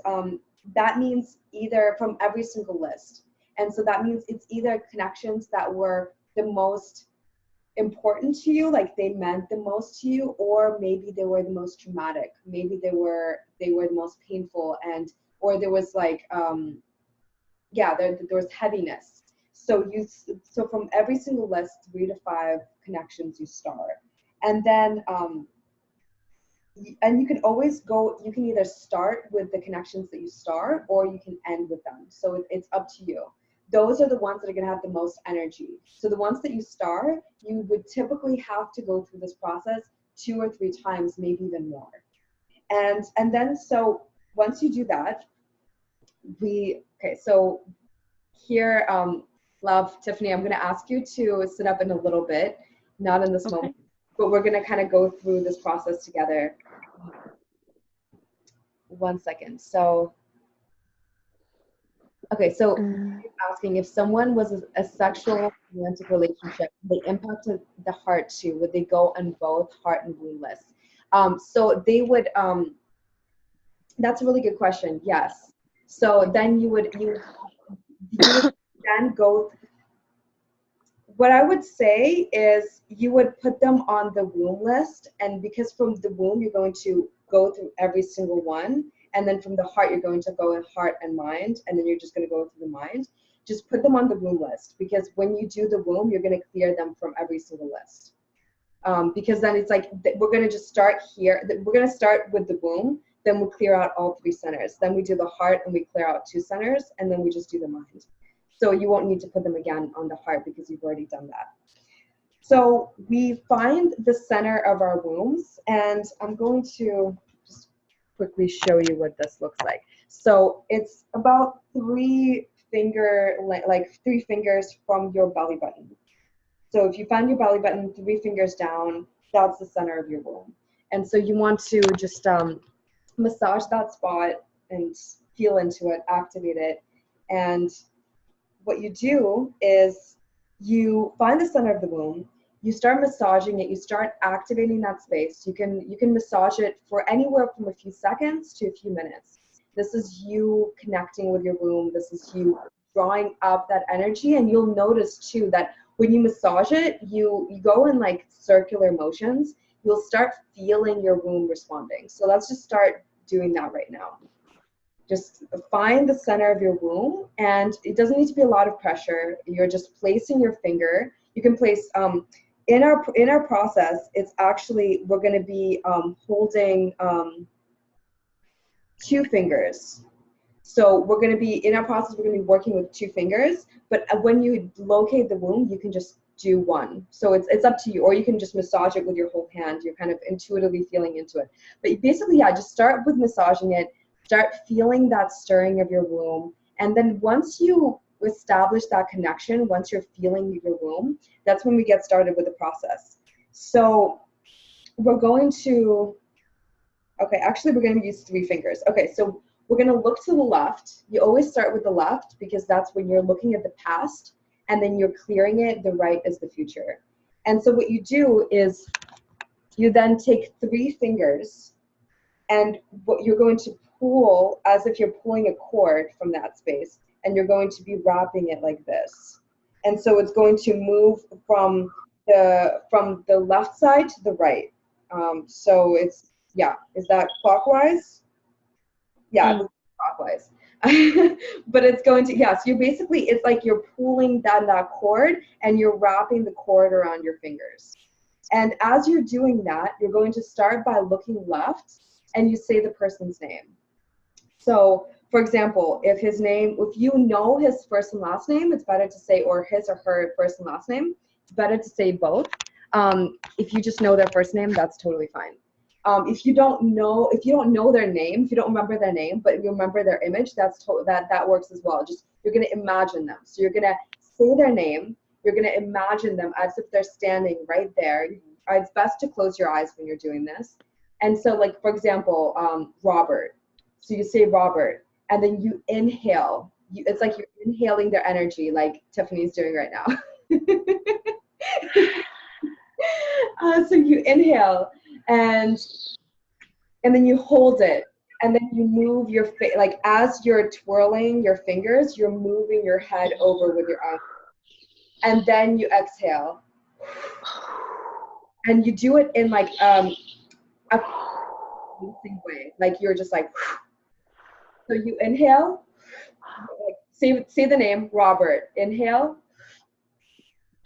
that means either from every single list. And so that means it's either connections that were the most important to you, like they meant the most to you, or maybe they were the most traumatic. Maybe they were the most painful, and or there was like there was heaviness. So from every single list, 3 to 5 connections you star, and then and you can always go. You can either start with the connections that you star, or you can end with them. So it's up to you. Those are the ones that are going to have the most energy. So the ones that you star, you would typically have to go through this process 2 or 3 times, maybe even more. And then so once you do that, so here, love, Tiffany, I'm going to ask you to sit up in a little bit, not in this moment, but we're going to kind of go through this process together. 1 second. So, okay, so asking if someone was a sexual romantic relationship, they impacted the heart too, would they go on both heart and womb lists? So they would, that's a really good question. Yes. So then you would then go, what I would say is you would put them on the womb list, and because from the womb you're going to go through every single one, and then from the heart you're going to go in heart and mind, and then you're just going to go through the mind. Just put them on the womb list, because when you do the womb, you're going to clear them from every single list. Because then it's like we're going to just start here. We're going to start with the womb, then we'll clear out all 3 centers. Then we do the heart and we clear out 2 centers, and then we just do the mind. So you won't need to put them again on the heart because you've already done that. So we find the center of our wombs, and I'm going to just quickly show you what this looks like. So it's about 3 fingers from your belly button. So if you find your belly button 3 fingers down, that's the center of your womb. And so you want to just massage that spot and feel into it, activate it. And what you do is you find the center of the womb, you start massaging it, you start activating that space. You can massage it for anywhere from a few seconds to a few minutes. This is you connecting with your womb. This is you drawing up that energy, and you'll notice too that when you massage it, you go in like circular motions. You'll start feeling your womb responding. So let's just start doing that right now. Just find the center of your womb, and it doesn't need to be a lot of pressure. You're just placing your finger. You can place in our process. It's actually we're going to be holding 2 fingers. So we're going to be in our process. We're going to be working with 2 fingers. But when you locate the womb, you can just do 1. So it's up to you, or you can just massage it with your whole hand. You're kind of intuitively feeling into it. But basically, yeah, just start with massaging it. Start feeling that stirring of your womb. And then once you establish that connection, once you're feeling your womb, that's when we get started with the process. So we're going to, we're going to use 3 fingers. Okay, so we're going to look to the left. You always start with the left because that's when you're looking at the past, and then you're clearing it. The right is the future. And so what you do is you then take 3 fingers, and what you're going to pull as if you're pulling a cord from that space, and you're going to be wrapping it like this. And so it's going to move from the left side to the right. So it's, yeah, is that clockwise? Yeah, clockwise. But it's going to, yes, you're basically, it's like you're pulling that cord, and you're wrapping the cord around your fingers. And as you're doing that, you're going to start by looking left, and you say the person's name. So, for example, if you know his first and last name, it's better to say, or his or her first and last name, it's better to say both. If you just know their first name, that's totally fine. If you don't know their name, if you don't remember their name, but you remember their image, that works as well. Just you're gonna imagine them. So you're gonna say their name. You're gonna imagine them as if they're standing right there. It's best to close your eyes when you're doing this. And so, like for example, Robert. So you say Robert, and then you inhale. It's like you're inhaling their energy, like Tiffany's doing right now. So you inhale, and then you hold it, and then you move your face, like as you're twirling your fingers, you're moving your head over with your arm, and then you exhale, and you do it in like a releasing way, like you're just like. So you inhale, like say the name Robert. Inhale,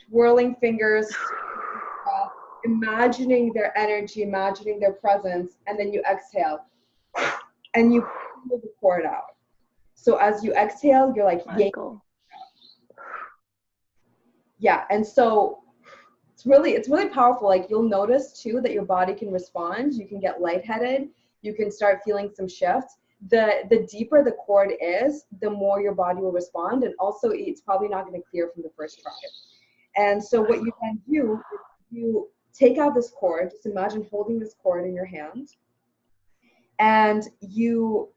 twirling fingers, imagining their energy, imagining their presence, and then you exhale, and you pull the cord out. So as you exhale, you're like, yeah. And so it's really powerful. Like you'll notice too that your body can respond. You can get lightheaded. You can start feeling some shifts. The deeper the cord is, the more your body will respond. And also it's probably not going to clear from the first try. And so what you then do is you take out this cord. Just imagine holding this cord in your hand, and you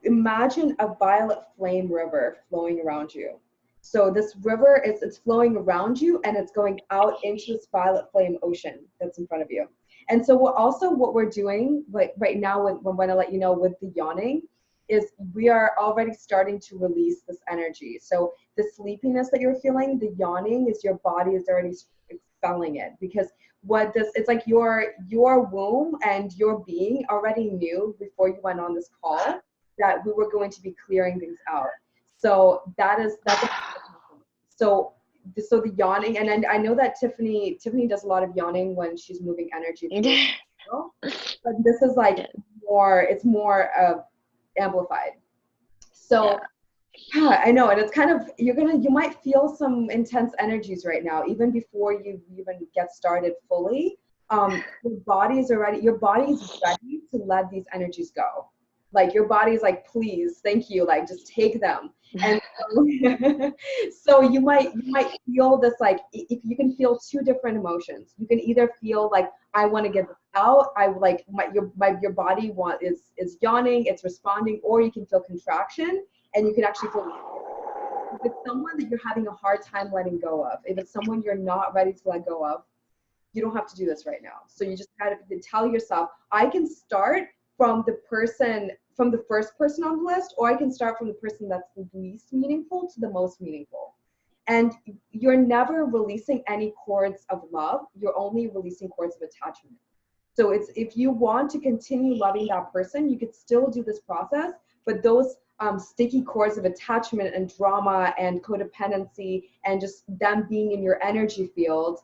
imagine a violet flame river flowing around you. So this river it's flowing around you, and it's going out into this violet flame ocean that's in front of you. And so what we're doing right now, when I let you know with the yawning, is we are already starting to release this energy. So the sleepiness that you're feeling, the yawning, is your body is already expelling it, because it's like your womb and your being already knew before you went on this call that we were going to be clearing things out. So that's so the yawning, and I know that Tiffany does a lot of yawning when she's moving energy through people, but this is like it's more amplified. So yeah, I know, and it's kind of you might feel some intense energies right now, even before you even get started fully. Your body is ready to let these energies go. Like your body is like, please, thank you, like just take them. And so, so you might feel this, like if you can feel two different emotions. You can either feel like I want to get this out, I like your body is yawning, it's responding, or you can feel contraction, and you can actually feel. If it's someone that you're having a hard time letting go of, if it's someone you're not ready to let go of, you don't have to do this right now. So you just kind of tell yourself, I can start from the first person on the list, or I can start from the person that's the least meaningful to the most meaningful. And you're never releasing any cords of love. You're only releasing cords of attachment. So if you want to continue loving that person, you could still do this process, but those sticky cords of attachment and drama and codependency and just them being in your energy field,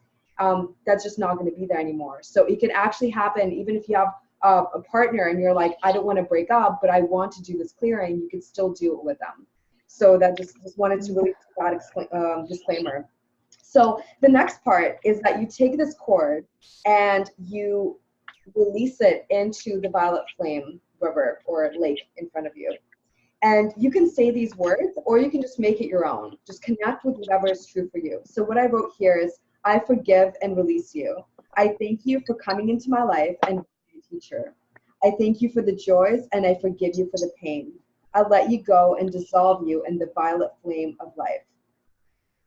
that's just not going to be there anymore. So it can actually happen even if you have a partner and you're like, I don't want to break up, but I want to do this clearing, you could still do it with them. So that just wanted to really put that disclaimer. So the next part is that you take this cord and you release it into the violet flame river or lake in front of you. And you can say these words, or you can just make it your own. Just connect with whatever is true for you. So what I wrote here is, I forgive and release you. I thank you for coming into my life and being a teacher. I thank you for the joys, and I forgive you for the pain. I let you go and dissolve you in the violet flame of life.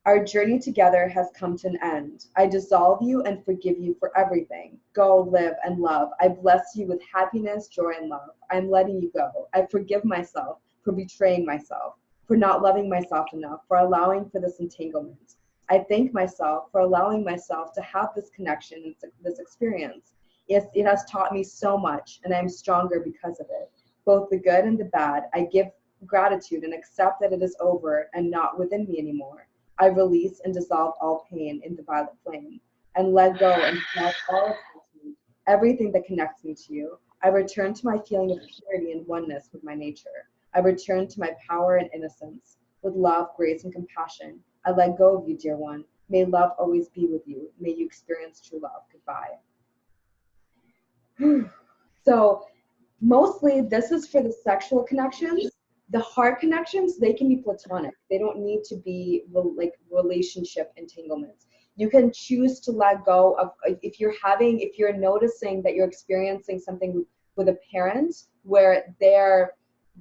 Our journey together has come to an end. I dissolve you and forgive you for everything. Go, live, and love. I bless you with happiness, joy, and love. I'm letting you go. I forgive myself for betraying myself, for not loving myself enough, for allowing for this entanglement. I thank myself for allowing myself to have this connection, this experience. Yes, it has taught me so much, and I'm stronger because of it. Both the good and the bad, I give gratitude and accept that it is over and not within me anymore. I release and dissolve all pain in the violet flame and let go and dissolve all attachment, everything that connects me to you. I return to my feeling of purity and oneness with my nature. I return to my power and innocence with love, grace, and compassion. I let go of you, dear one. May love always be with you. May you experience true love. Goodbye. So mostly this is for the sexual connections. The heart connections, they can be platonic. They don't need to be like relationship entanglements. You can choose to let go of, if you're noticing that you're experiencing something with a parent where their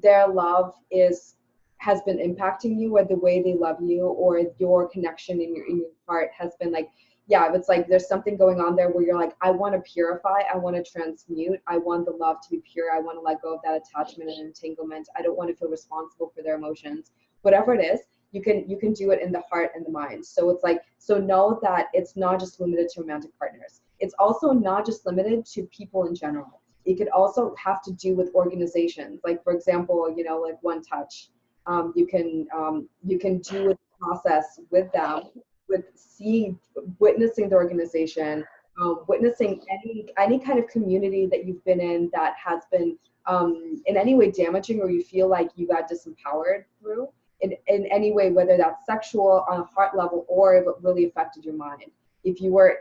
love has been impacting you, or the way they love you, or your connection in your heart has been like, yeah, if it's like there's something going on there where you're like, I want to purify, I want to transmute, I want the love to be pure, I want to let go of that attachment and entanglement, I don't want to feel responsible for their emotions. Whatever it is, you can do it in the heart and the mind. So it's like, so know that it's not just limited to romantic partners. It's also not just limited to people in general. It could also have to do with organizations. Like, for example, like One Touch. You can do a process with them, with witnessing the organization, witnessing any kind of community that you've been in that has been in any way damaging, or you feel like you got disempowered through in any way, whether that's sexual on a heart level, or if it really affected your mind. If you were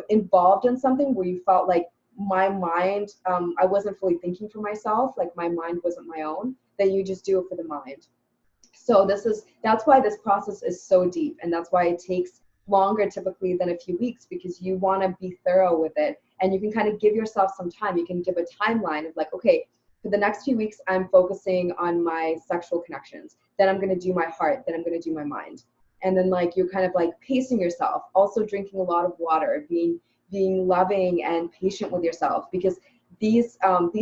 involved in something where you felt like my mind, I wasn't fully thinking for myself, like my mind wasn't my own, then you just do it for the mind. So that's why this process is so deep, and that's why it takes longer typically than a few weeks, because you want to be thorough with it, and you can kind of give yourself some time. You can give a timeline of like, okay, for the next few weeks I'm focusing on my sexual connections, then I'm going to do my heart, then I'm going to do my mind. And then like you're kind of like pacing yourself, also drinking a lot of water, being loving and patient with yourself, because these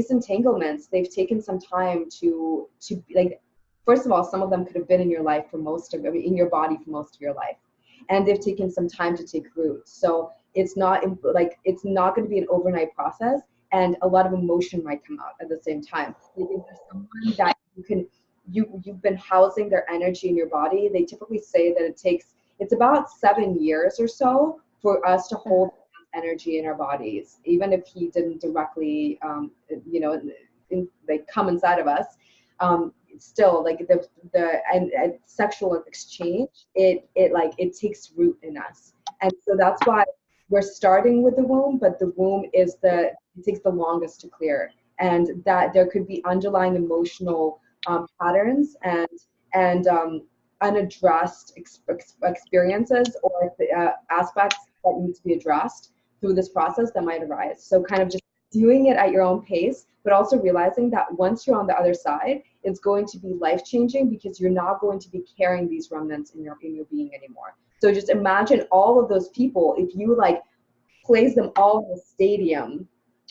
entanglements, they've taken some time to like, first of all, some of them could have been in your life for in your body for most of your life, and they've taken some time to take root. So it's not going to be an overnight process, and a lot of emotion might come out at the same time. If there's someone that you've been housing their energy in your body, they typically say that it's about 7 years or so for us to hold energy in our bodies, even if he didn't directly, like come inside of us. Still, like and sexual exchange, it takes root in us, and so that's why we're starting with the womb, but the womb it takes the longest to clear, and that there could be underlying emotional patterns and unaddressed experiences, or aspects that need to be addressed through this process that might arise. So kind of just doing it at your own pace, but also realizing that once you're on the other side, it's going to be life-changing, because you're not going to be carrying these remnants in your being anymore. So just imagine all of those people, if you like place them all in a stadium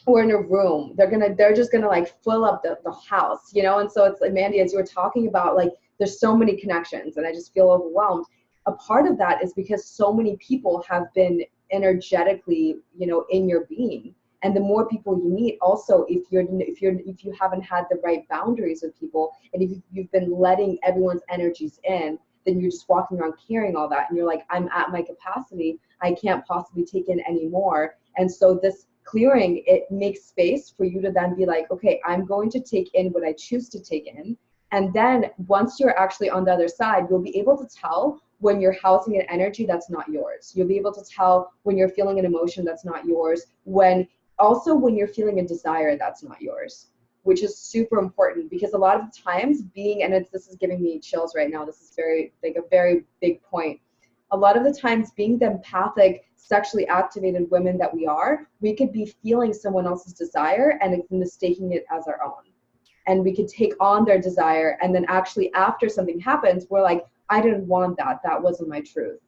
or in a room, they're just gonna like fill up the house, And so it's like, Mandy, as you were talking about, like there's so many connections and I just feel overwhelmed. A part of that is because so many people have been energetically, in your being. And the more people you meet, also, if you haven't had the right boundaries with people, and if you've been letting everyone's energies in, then you're just walking around carrying all that, and you're like, I'm at my capacity, I can't possibly take in any more. And so this clearing, it makes space for you to then be like, okay, I'm going to take in what I choose to take in. And then once you're actually on the other side, you'll be able to tell when you're housing an energy that's not yours. You'll be able to tell when you're feeling an emotion that's not yours, when you're feeling a desire that's not yours, which is super important, because a lot of times this is giving me chills right now. This is a very big point. A lot of the times, being the empathic, sexually activated women that we could be feeling someone else's desire and mistaking it as our own. And we could take on their desire, and then actually after something happens, we're like, I didn't want that. That wasn't my truth.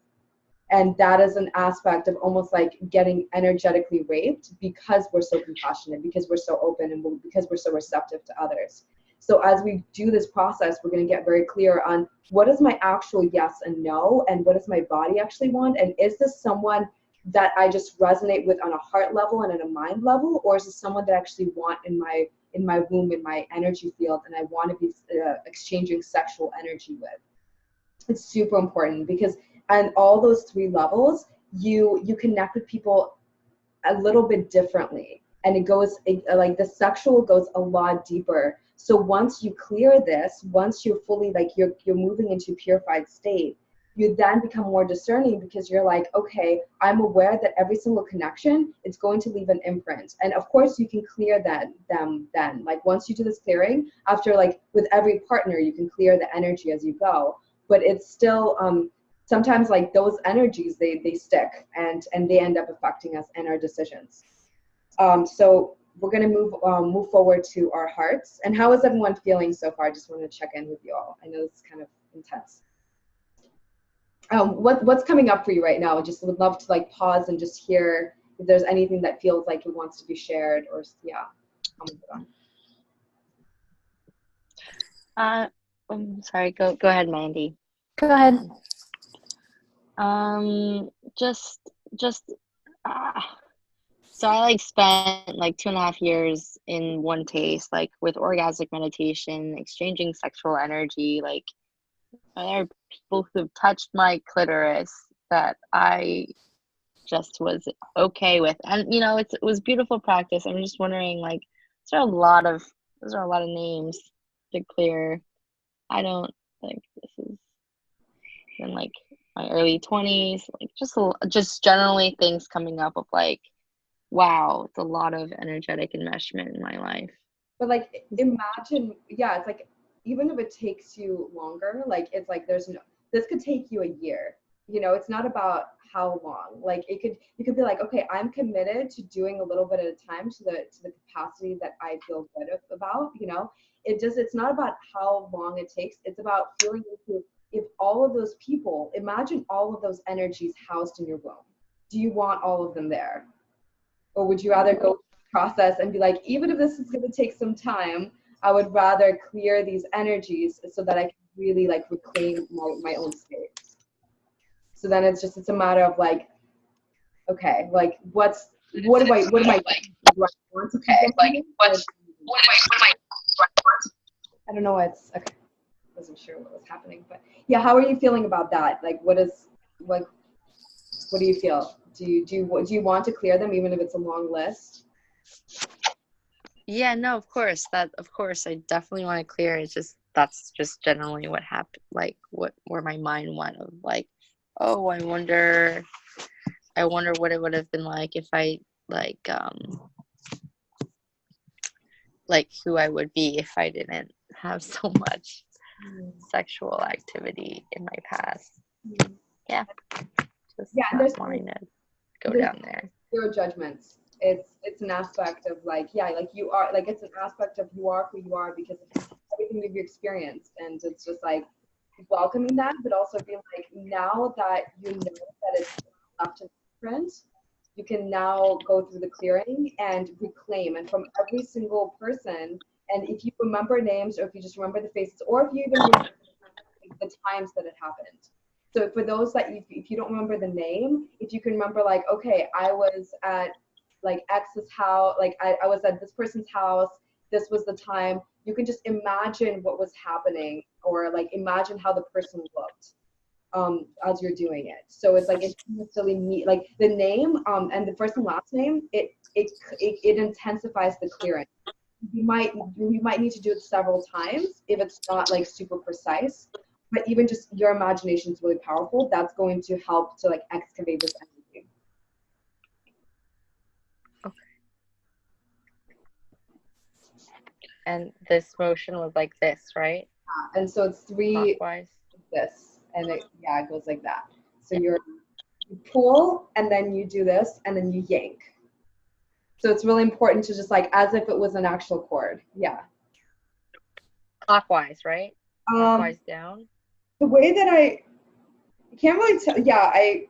And that is an aspect of almost like getting energetically raped, because we're so compassionate, because we're so open, and because we're so receptive to others. So as we do this process, we're going to get very clear on what is my actual yes and no, and what does my body actually want, and is this someone that I just resonate with on a heart level and on a mind level, or is this someone that I actually want in my womb, in my energy field, and I want to be exchanging sexual energy with. It's super important, because on all those 3 levels, you connect with people a little bit differently, and like the sexual goes a lot deeper. So once you clear this, once you're fully like you're moving into a purified state, you then become more discerning because you're like, okay, I'm aware that every single connection is going to leave an imprint. And of course you can clear them then. Like once you do this clearing, after like with every partner, you can clear the energy as you go. But it's still sometimes like those energies, they stick and they end up affecting us and our decisions. So we're gonna move forward to our hearts. And how is everyone feeling so far? I just want to check in with you all. I know it's kind of intense. What's coming up for you right now? Just would love to like pause and just hear if there's anything that feels like it wants to be shared, or yeah, commented on. Sorry, go ahead, Mandy. Go ahead. Just so I like spent like 2.5 years in one taste, like with orgasmic meditation, exchanging sexual energy. Like there are people who've touched my clitoris that I just was okay with, and it was beautiful practice. I'm just wondering, like, there are a lot of names to clear. I don't think this is in like my early 20s, like just generally things coming up of like, wow, it's a lot of energetic enmeshment in my life. But like imagine, yeah, it's like even if it takes you longer, like it's like this could take you a year. It's not about how long. Like you could be like, okay, I'm committed to doing a little bit at a time to the capacity that I feel good about. It's not about how long it takes. It's about feeling if all of those people, imagine all of those energies housed in your womb. Do you want all of them there? Or would you rather go through the process and be like, even if this is going to take some time, I would rather clear these energies so that I can really like reclaim my own space. So then it's a matter of like, okay, like what do I want to keep going? I don't know what's okay. I wasn't sure what was happening, but yeah, how are you feeling about that? Like what do you feel? Do you want to clear them even if it's a long list? Yeah, no, of course I definitely want to clear. That's just generally what happened, like where my mind went of like, oh, I wonder what it would have been like if I like who I would be if I didn't have so much sexual activity in my past. Yeah, just not wanting to go down there. Zero judgments. It's an aspect of like, yeah, like you are, like it's an aspect of you are who you are because of everything that you experienced, and it's just like welcoming that, but also being like, now that you know that it's left in print, you can now go through the clearing and reclaim, and from every single person, and if you remember names, or if you just remember the faces, or if you even remember the times that it happened. So for those that if you don't remember the name, if you can remember like, okay, I was at like X's house, like I was at this person's house, this was the time, you can just imagine what was happening, or like imagine how the person looked as you're doing it. So it's like, it doesn't necessarily need like the name and the first and last name, it intensifies the clearing. You might need to do it several times if it's not like super precise, but even just your imagination is really powerful. That's going to help to like excavate this energy. Okay. And this motion was like this, right? And so it's 3 clockwise. This, and it goes like that. So you pull, and then you do this, and then you yank. So it's really important to just like, as if it was an actual cord. Yeah. Clockwise, right? Clockwise down. The way that I can't really tell. Yeah, I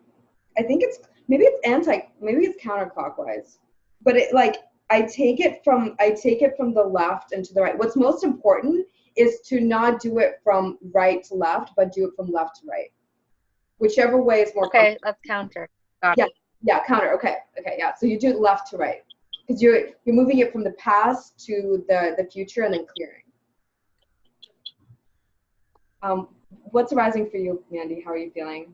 think it's maybe it's counterclockwise, but it like I take it from the left and to the right. What's most important is to not do it from right to left, but do it from left to right. Whichever way is more. Okay, that's counter. Yeah, counter. Okay, yeah. So you do it left to right because you're moving it from the past to the future and then clearing. What's arising for you, Mandy? How are you feeling?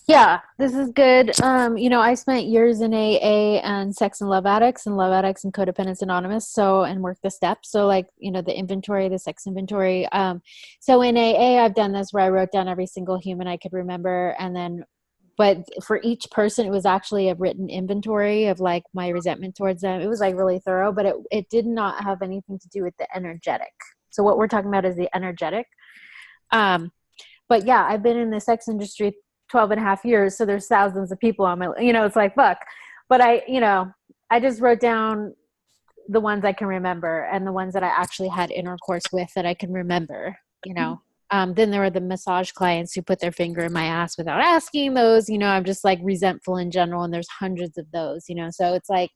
Yeah, this is good. I spent years in AA and sex and love addicts and codependence anonymous. So, and work the steps. So like, the inventory, the sex inventory. So in AA, I've done this where I wrote down every single human I could remember. And then, but for each person, it was actually a written inventory of like my resentment towards them. It was like really thorough, but it did not have anything to do with the energetic. So what we're talking about is the energetic. But yeah, I've been in the sex industry 12 and a half years. So there's thousands of people on my, it's like, fuck. But I just wrote down the ones I can remember and the ones that I actually had intercourse with that I can remember. Then there were the massage clients who put their finger in my ass without asking. Those, I'm just like resentful in general. And there's hundreds of those. So it's like,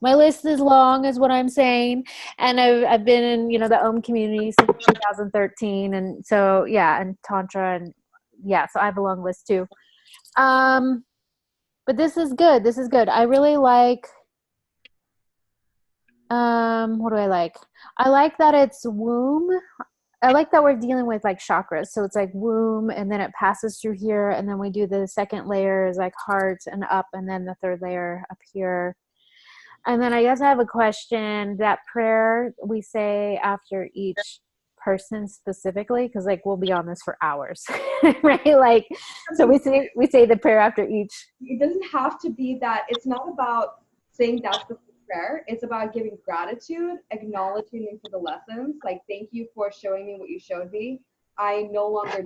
my list is long is what I'm saying. And I've been in, the community since 2013. And so, yeah, and Tantra and yeah, so I have a long list too. But this is good. This is good. I really like, what do I like? I like that it's womb. I like that we're dealing with like chakras. So it's like womb and then it passes through here. And then we do the second layer is like heart and up. And then the third layer up here. And then I guess I have a question. That prayer we say after each person specifically, because like we'll be on this for hours, right? Like, so we say the prayer after each. It doesn't have to be that. It's not about saying that's the prayer. It's about giving gratitude, acknowledging them for the lessons. Like, thank you for showing me what you showed me. I no longer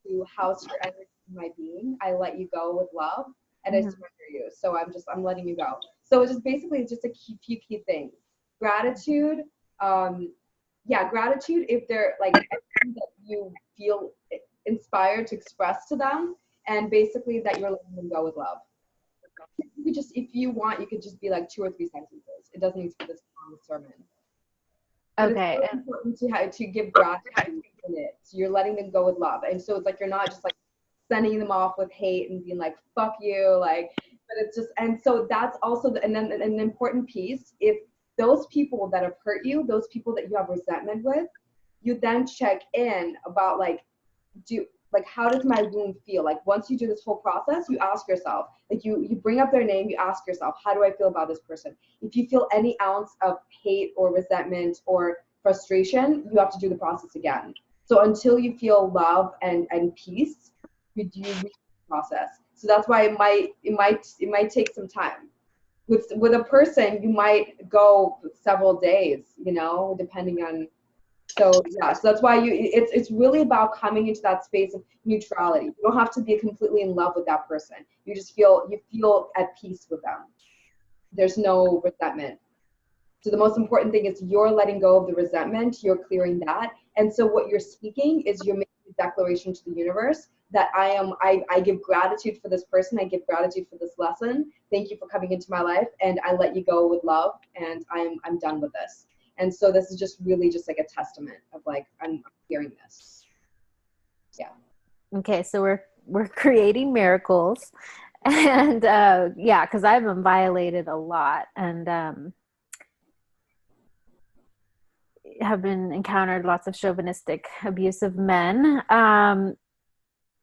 to house your energy in my being. I let you go with love, and I surrender you. So I'm letting you go. So it's just basically it's just a few key things. Gratitude, gratitude if they're like anything that you feel inspired to express to them, and basically that you're letting them go with love. You could just, if you want, you could just be like 2 or 3 sentences. It doesn't need to be this long sermon. But okay. It's really important to give gratitude in it. So you're letting them go with love. And so it's like you're not just like sending them off with hate and being like, fuck you, like, but it's just, and so that's also, and then an important piece, if those people that have hurt you, those people that you have resentment with, you then check in about how does my wound feel? Like once you do this whole process, you ask yourself, like you bring up their name, you ask yourself, how do I feel about this person? If you feel any ounce of hate or resentment or frustration, you have to do the process again. So until you feel love and peace, you do the process. So that's why it might take some time. With a person, you might go several days, depending on. So yeah, so that's why it's really about coming into that space of neutrality. You don't have to be completely in love with that person. You feel at peace with them. There's no resentment. So the most important thing is you're letting go of the resentment, you're clearing that. And so what you're speaking is you're making a declaration to the universe that I give gratitude for this person, I give gratitude for this lesson. Thank you for coming into my life, and I let you go with love, and I'm done with this. And so this is just really just like a testament of like I'm hearing this. Yeah. Okay, so we're creating miracles, and yeah, because I've been violated a lot, and have been encountered lots of chauvinistic, abusive men.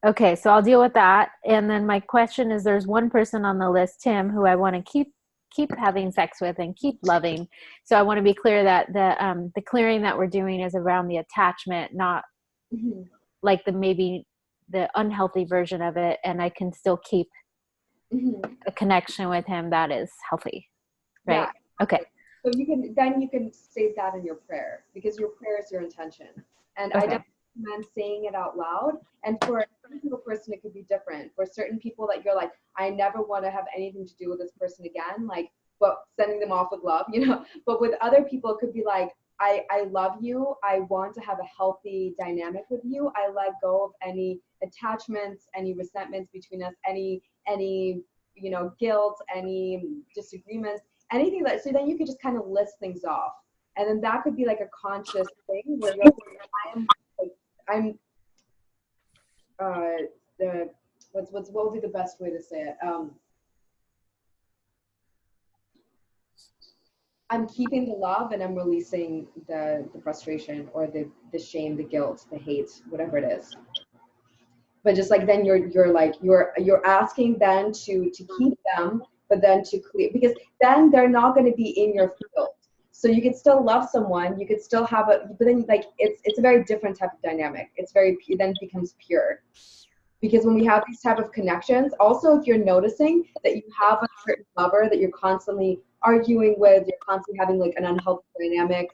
Okay, so I'll deal with that, and then my question is: there's one person on the list, Tim, who I want to keep having sex with and keep loving. So I want to be clear that the clearing that we're doing is around the attachment, not like maybe the unhealthy version of it, and I can still keep a connection with him that is healthy, right? Yeah. Okay. So you can state that in your prayer, because your prayer is your intention. And I definitely recommend saying it out loud. And for a single person, it could be different. For certain people that you're like, I never want to have anything to do with this person again, like, but sending them off with love, But with other people, it could be like, I love you. I want to have a healthy dynamic with you. I let go of any attachments, any resentments between us, any guilt, any disagreements, anything that. So then you could just kind of list things off, and then that could be like a conscious thing where you're I'm the what would be the best way to say it? I'm keeping the love and I'm releasing the frustration or the shame, the guilt, the hate, whatever it is. but just like then you're asking then to keep them, but then to clear, because then they're not going to be in your field. So you could still love someone, you could still have a, but then like it's a very different type of dynamic. It's very, then it becomes pure. Because when we have these type of connections, also if you're noticing that you have a certain lover that you're constantly arguing with, you're constantly having like an unhealthy dynamic,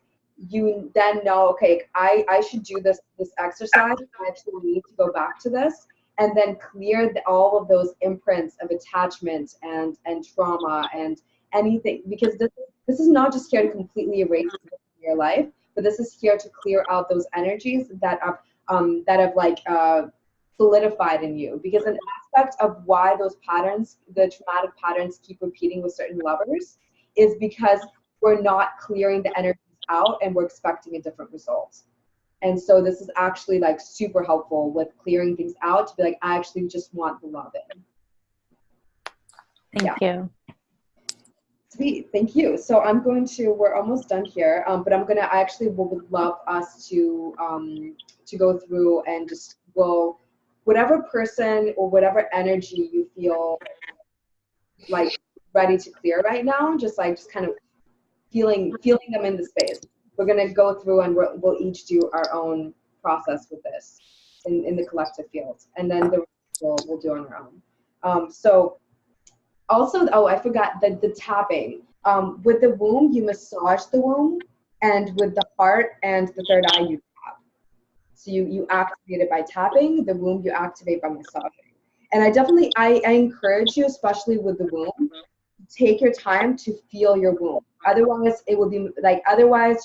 you then know, okay, I should do this exercise. I actually need to go back to this, and then clear all of those imprints of attachment and trauma and anything, because this is not just here to completely erase your life, but this is here to clear out those energies that have like solidified in you. Because an aspect of why those patterns, the traumatic patterns, keep repeating with certain lovers is because we're not clearing the energies out and we're expecting a different result. And so this is actually like super helpful with clearing things out, to be like, I actually just want the love in. Thank you. Sweet, thank you. So we're almost done here, but I actually would love us to go through and just go, whatever person or whatever energy you feel like ready to clear right now, just kind of feeling them in the space. We're gonna go through and we'll each do our own process with this in the collective field, and then the rest we'll do on our own. So also, I forgot the tapping. With the womb, you massage the womb, and with the heart and the third eye, you tap. So you activate it by tapping. The womb, you activate by massaging. And I encourage you, especially with the womb, take your time to feel your womb. Otherwise, it will be like,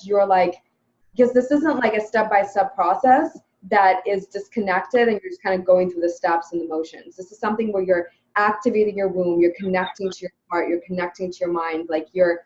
you're like, because this isn't like a step-by-step process that is disconnected and you're just kind of going through the steps and the motions. This is something where you're activating your womb, you're connecting to your heart, you're connecting to your mind, like you're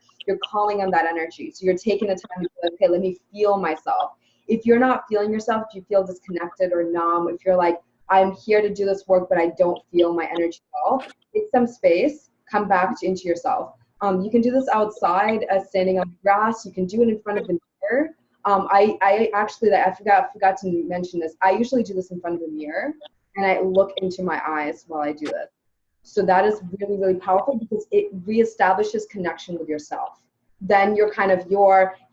calling on that energy. So you're taking the time to be like, okay, let me feel myself. If you're not feeling yourself, if you feel disconnected or numb, if you're like, I'm here to do this work, but I don't feel my energy at all, take some space, come back into yourself. You can do this outside, standing on the grass. You can do it in front of the mirror. I actually, I forgot to mention this. I usually do this in front of the mirror, and I look into my eyes while I do this. So that is really, really powerful, because it reestablishes connection with yourself. Then you're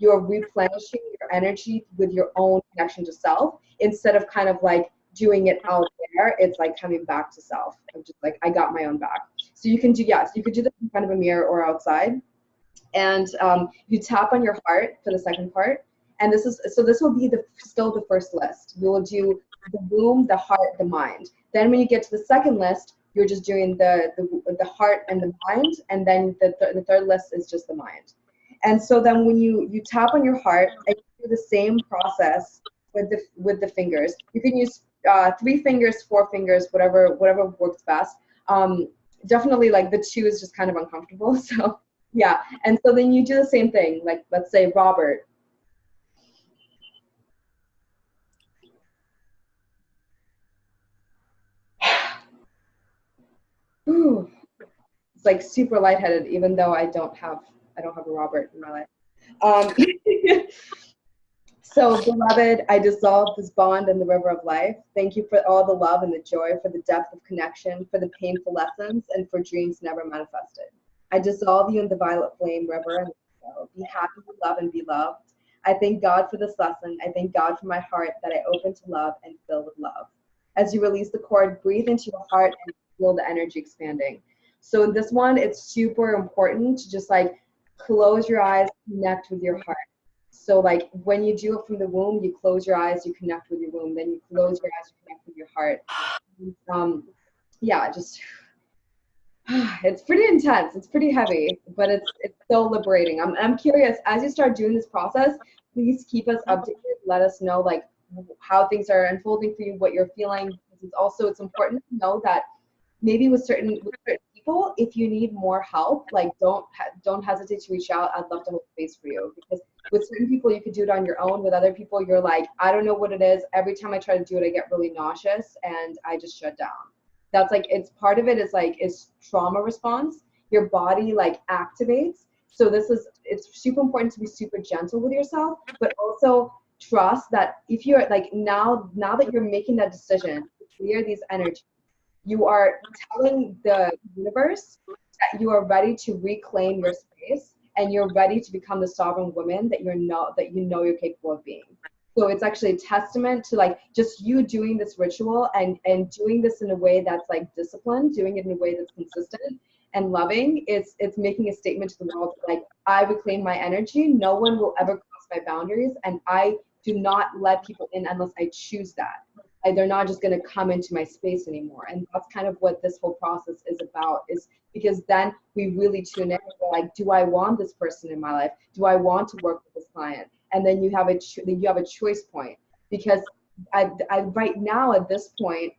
replenishing your energy with your own connection to self, instead of kind of like doing it out there. It's like coming back to self. I'm just like, I got my own back. So you could do this in front of a mirror or outside. And you tap on your heart for the second part. And this will be still the first list. We will do the womb, the heart, the mind. Then when you get to the second list, you're just doing the heart and the mind, and then the third list is just the mind. And so then when you tap on your heart, and you do the same process with the fingers. You can use 3 fingers, 4 fingers, whatever works best. Definitely, like the 2 is just kind of uncomfortable. So yeah, and so then you do the same thing. Like, let's say Robert. Ooh, it's like super lightheaded, even though I don't have a Robert in my life. So, beloved, I dissolve this bond in the river of life. Thank you for all the love and the joy, for the depth of connection, for the painful lessons, and for dreams never manifested. I dissolve you in the violet flame river, and so be happy, love, and be loved. I thank God for this lesson. I thank God for my heart that I open to love and fill with love. As you release the cord, breathe into your heart and feel the energy expanding. So in this one, it's super important to just like close your eyes, connect with your heart. So like when you do it from the womb, you close your eyes, you connect with your womb. Then you close your eyes, you connect with your heart. Yeah, just it's pretty intense. It's pretty heavy, but it's so liberating. I'm curious, as you start doing this process, please keep us updated. Let us know like how things are unfolding for you, what you're feeling. It's important to know that maybe with certain people, if you need more help, like don't hesitate to reach out. I'd love to hold space for you, because with certain people you could do it on your own. With other people, you're like, I don't know what it is. Every time I try to do it, I get really nauseous and I just shut down. That's like, it's part of it is trauma response. Your body like activates. So it's super important to be super gentle with yourself, but also trust that if you're like now that you're making that decision, clear these energies, you are telling the universe that you are ready to reclaim your space and you're ready to become the sovereign woman that you know you're capable of being. So it's actually a testament to like just you doing this ritual and doing this in a way that's like disciplined, doing it in a way that's consistent and loving. It's making a statement to the world like, I reclaim my energy. No one will ever cross my boundaries, and I do not let people in unless I choose that. They're not just going to come into my space anymore. And that's kind of what this whole process is about, is because then we really tune in. We're like, do I want this person in my life? Do I want to work with this client? And then you have a choice point, because I right now at this point,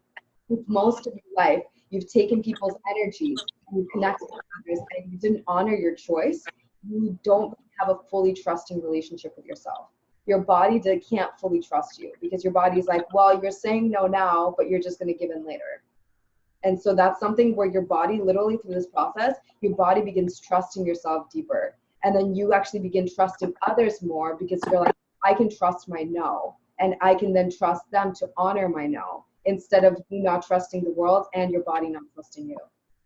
with most of your life, you've taken people's energies and you connected with others and you didn't honor your choice. You don't have a fully trusting relationship with yourself. Your body can't fully trust you because your body's like, well, you're saying no now, but you're just going to give in later. And so that's something where your body, literally through this process, your body begins trusting yourself deeper. And then you actually begin trusting others more because you're like, I can trust my no. And I can then trust them to honor my no, instead of you not trusting the world and your body not trusting you.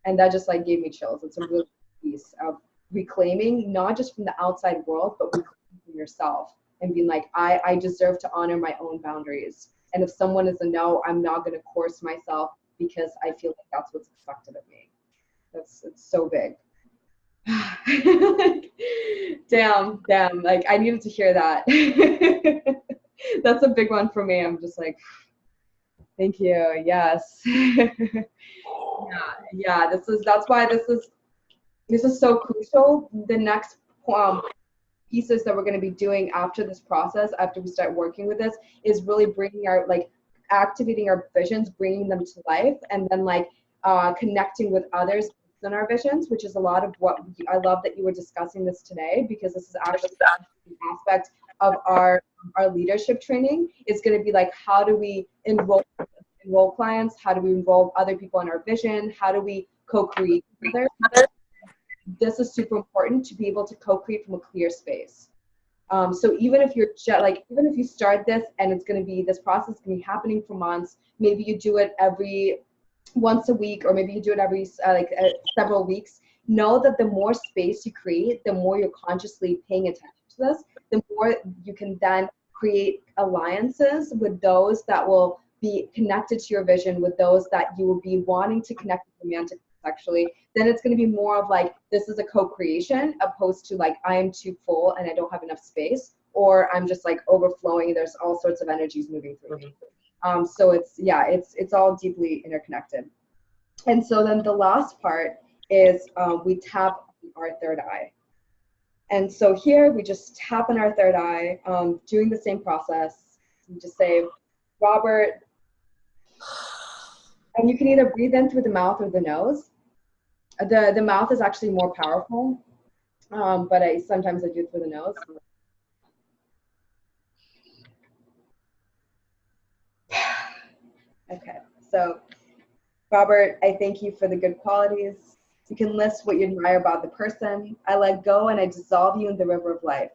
And that just like gave me chills. It's a real piece of reclaiming, not just from the outside world, but reclaiming from yourself and being like, I deserve to honor my own boundaries. And if someone is a no, I'm not going to coerce myself because I feel like that's what's expected of me. It's so big. Like, damn, like I needed to hear that. That's a big one for me. I'm just like, thank you. Yes. Yeah. That's why this is so crucial. The next pieces that we're going to be doing after this process, after we start working with this, is really bringing our activating our visions, bringing them to life, and then connecting with others in our visions, which is a lot of what I love that you were discussing this today, because this is actually an aspect of our leadership training. Is going to be like, how do we enroll clients? How do we involve other people in our vision? How do we co-create together? This is super important to be able to co-create from a clear space. So even if you're even if you start this and this process is going to be happening for months, maybe you do it every once a week, or maybe you do it every several weeks, know that the more space you create, the more you're consciously paying attention to this, the more you can then create alliances with those that will be connected to your vision, with those that you will be wanting to connect with romantically, sexually. Then it's going to be more of like, this is a co-creation, opposed to like, I am too full and I don't have enough space, or I'm just like overflowing. There's all sorts of energies moving through me. So it's all deeply interconnected. And so then the last part is we tap our third eye. And so here we just tap on our third eye, doing the same process. You just say, Robert, and you can either breathe in through the mouth or the nose. The mouth is actually more powerful, but sometimes I do it through the nose. Okay, so Robert, I thank you for the good qualities. You can list what you admire about the person. I let go and I dissolve you in the river of life.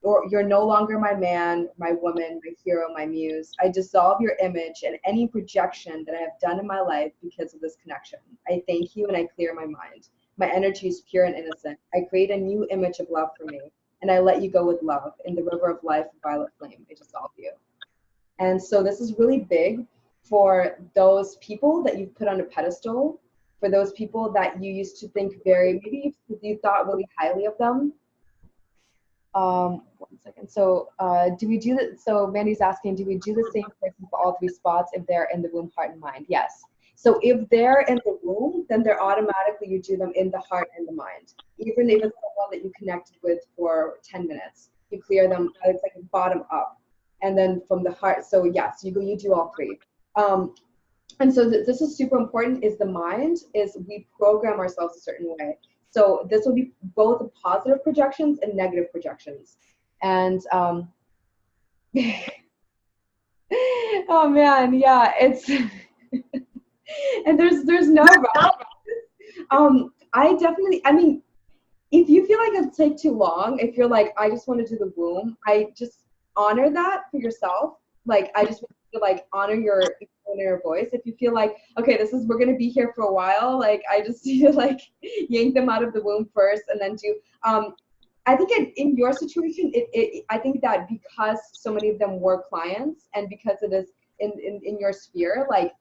Or you're no longer my man, my woman, my hero, my muse. I dissolve your image and any projection that I have done in my life because of this connection. I thank you and I clear my mind. My energy is pure and innocent. I create a new image of love for me, and I let you go with love. In the river of life, violet flame, I dissolve you. And so this is really big for those people that you've put on a pedestal, for those people that you used to think maybe you thought really highly of them. 1 second. So do we do that? So Mandy's asking, do we do the same person for all three spots if they're in the womb, heart, and mind? Yes. So if they're in the womb, then they're automatically, you do them in the heart and the mind. Even if it's someone that you connected with for 10 minutes, you clear them, it's like bottom up. And then from the heart, so yes, you do all three. And so this is super important, is the mind, is we program ourselves a certain way. So this will be both positive projections and negative projections. And oh man, yeah, it's and there's no I mean, if you feel like it'll take too long, if you're like, I just want to do the womb, I just honor that for yourself. Like, I just want to honor your tone in your voice. If you feel like, okay, we're going to be here for a while, like I just need to like yank them out of the womb first and then do, I think in your situation, I think that because so many of them were clients and because it is in your sphere, like,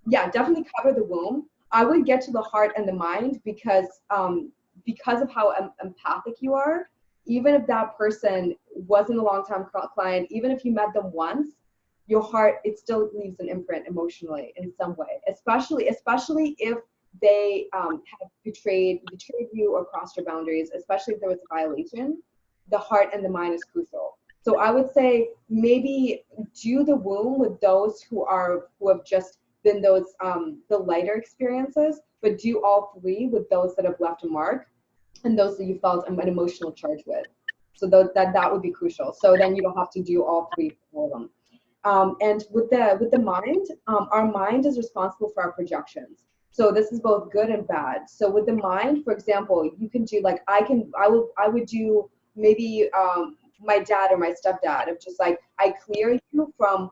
yeah, definitely cover the womb. I would get to the heart and the mind because of how empathic you are. Even if that person wasn't a long-time client, even if you met them once, your heart, it still leaves an imprint emotionally in some way, especially if they have betrayed you or crossed your boundaries, especially if there was a violation. The heart and the mind is crucial. So I would say maybe do the womb with those who have just been those the lighter experiences, but do all three with those that have left a mark and those that you felt an emotional charge with. So that would be crucial. So then you don't have to do all three for them. And with the mind, our mind is responsible for our projections. So this is both good and bad. So with the mind, for example, you can do like I would do maybe my dad or my stepdad of just like I clear you from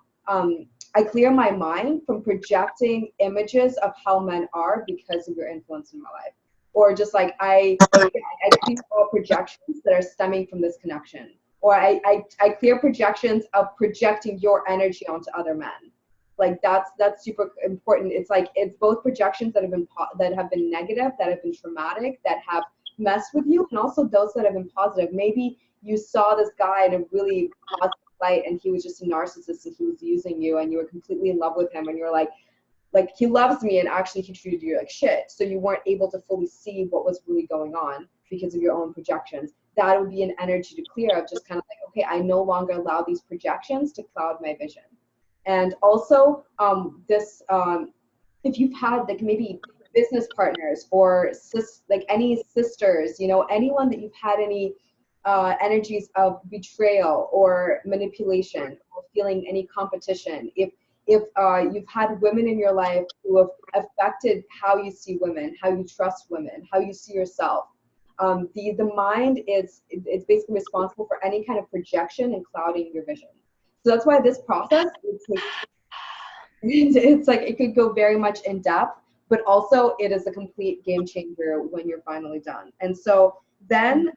I clear my mind from projecting images of how men are because of your influence in my life. Or just like I clear all projections that are stemming from this connection. Or I clear projections of projecting your energy onto other men. Like that's super important. It's like it's both projections that have been negative, that have been traumatic, that have messed with you, and also those that have been positive. Maybe you saw this guy in a really positive light and he was just a narcissist and he was using you and you were completely in love with him and you're like he loves me and actually he treated you like shit. So you weren't able to fully see what was really going on because of your own projections. That would be an energy to clear of just kind of like, okay, I no longer allow these projections to cloud my vision. And also if you've had like maybe business partners or like any sisters, anyone that you've had any energies of betrayal or manipulation or feeling any competition, if you've had women in your life who have affected how you see women, how you trust women, how you see yourself, the mind it's basically responsible for any kind of projection and clouding your vision. So that's why this process it's like it could go very much in depth, but also it is a complete game changer when you're finally done. And so then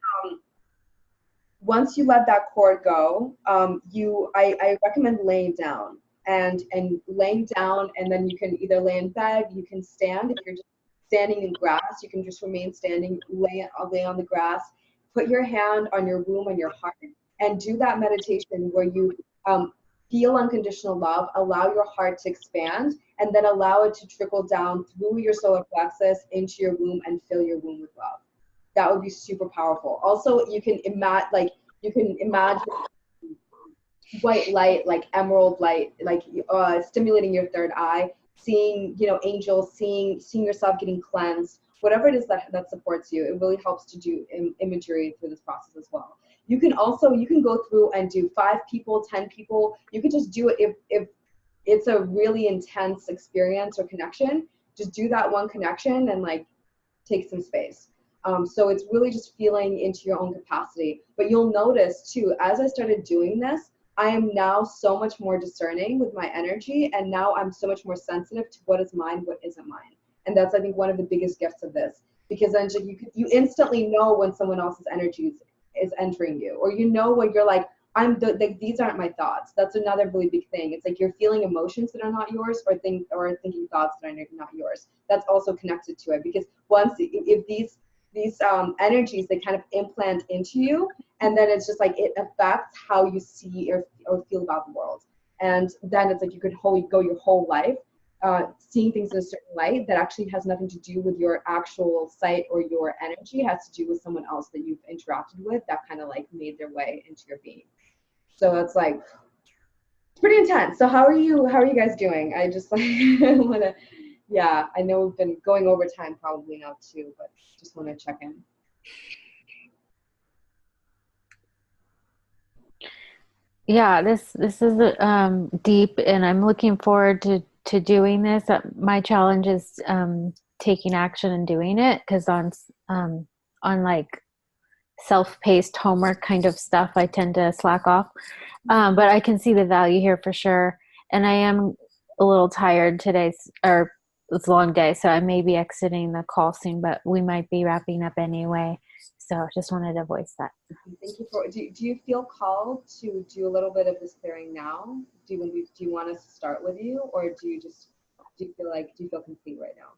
once you let that cord go, I recommend laying down and laying down, and then you can either lay in bed, you can stand. If you're just standing in grass, you can just remain standing, lay on the grass, put your hand on your womb and your heart, and do that meditation where you feel unconditional love, allow your heart to expand, and then allow it to trickle down through your solar plexus into your womb and fill your womb with love. That would be super powerful. Also, you can imagine white light, like emerald light, like stimulating your third eye, seeing angels, seeing yourself getting cleansed, whatever it is that supports you. It really helps to do imagery through this process as well. You can go through and do 5 people, 10 people. You could just do it if it's a really intense experience or connection. Just do that one connection and like take some space. So it's really just feeling into your own capacity. But you'll notice too, as I started doing this, I am now so much more discerning with my energy, and now I'm so much more sensitive to what is mine, what isn't mine. And that's, I think, one of the biggest gifts of this, because then you instantly know when someone else's energy is entering you, or when you're like, these aren't my thoughts. That's another really big thing. It's like you're feeling emotions that are not yours, or thinking thoughts that are not yours. That's also connected to it, because if these energies, they kind of implant into you, and then it's just like it affects how you see or feel about the world. And then it's like you could go your whole life seeing things in a certain light that actually has nothing to do with your actual sight or your energy. It has to do with someone else that you've interacted with that kind of like made their way into your being. So it's like it's pretty intense. So how are you guys doing? I just like want to, yeah, I know we've been going over time probably now too, but just want to check in. Yeah, this is deep, and I'm looking forward to doing this. My challenge is taking action and doing it, because on like self-paced homework kind of stuff, I tend to slack off. But I can see the value here for sure, and I am a little tired today, or it's a long day, so I may be exiting the call soon, but we might be wrapping up anyway. So just wanted to voice that. Thank you for. Do you feel called to do a little bit of this clearing now? Do you want us to start with you, or do you feel complete right now?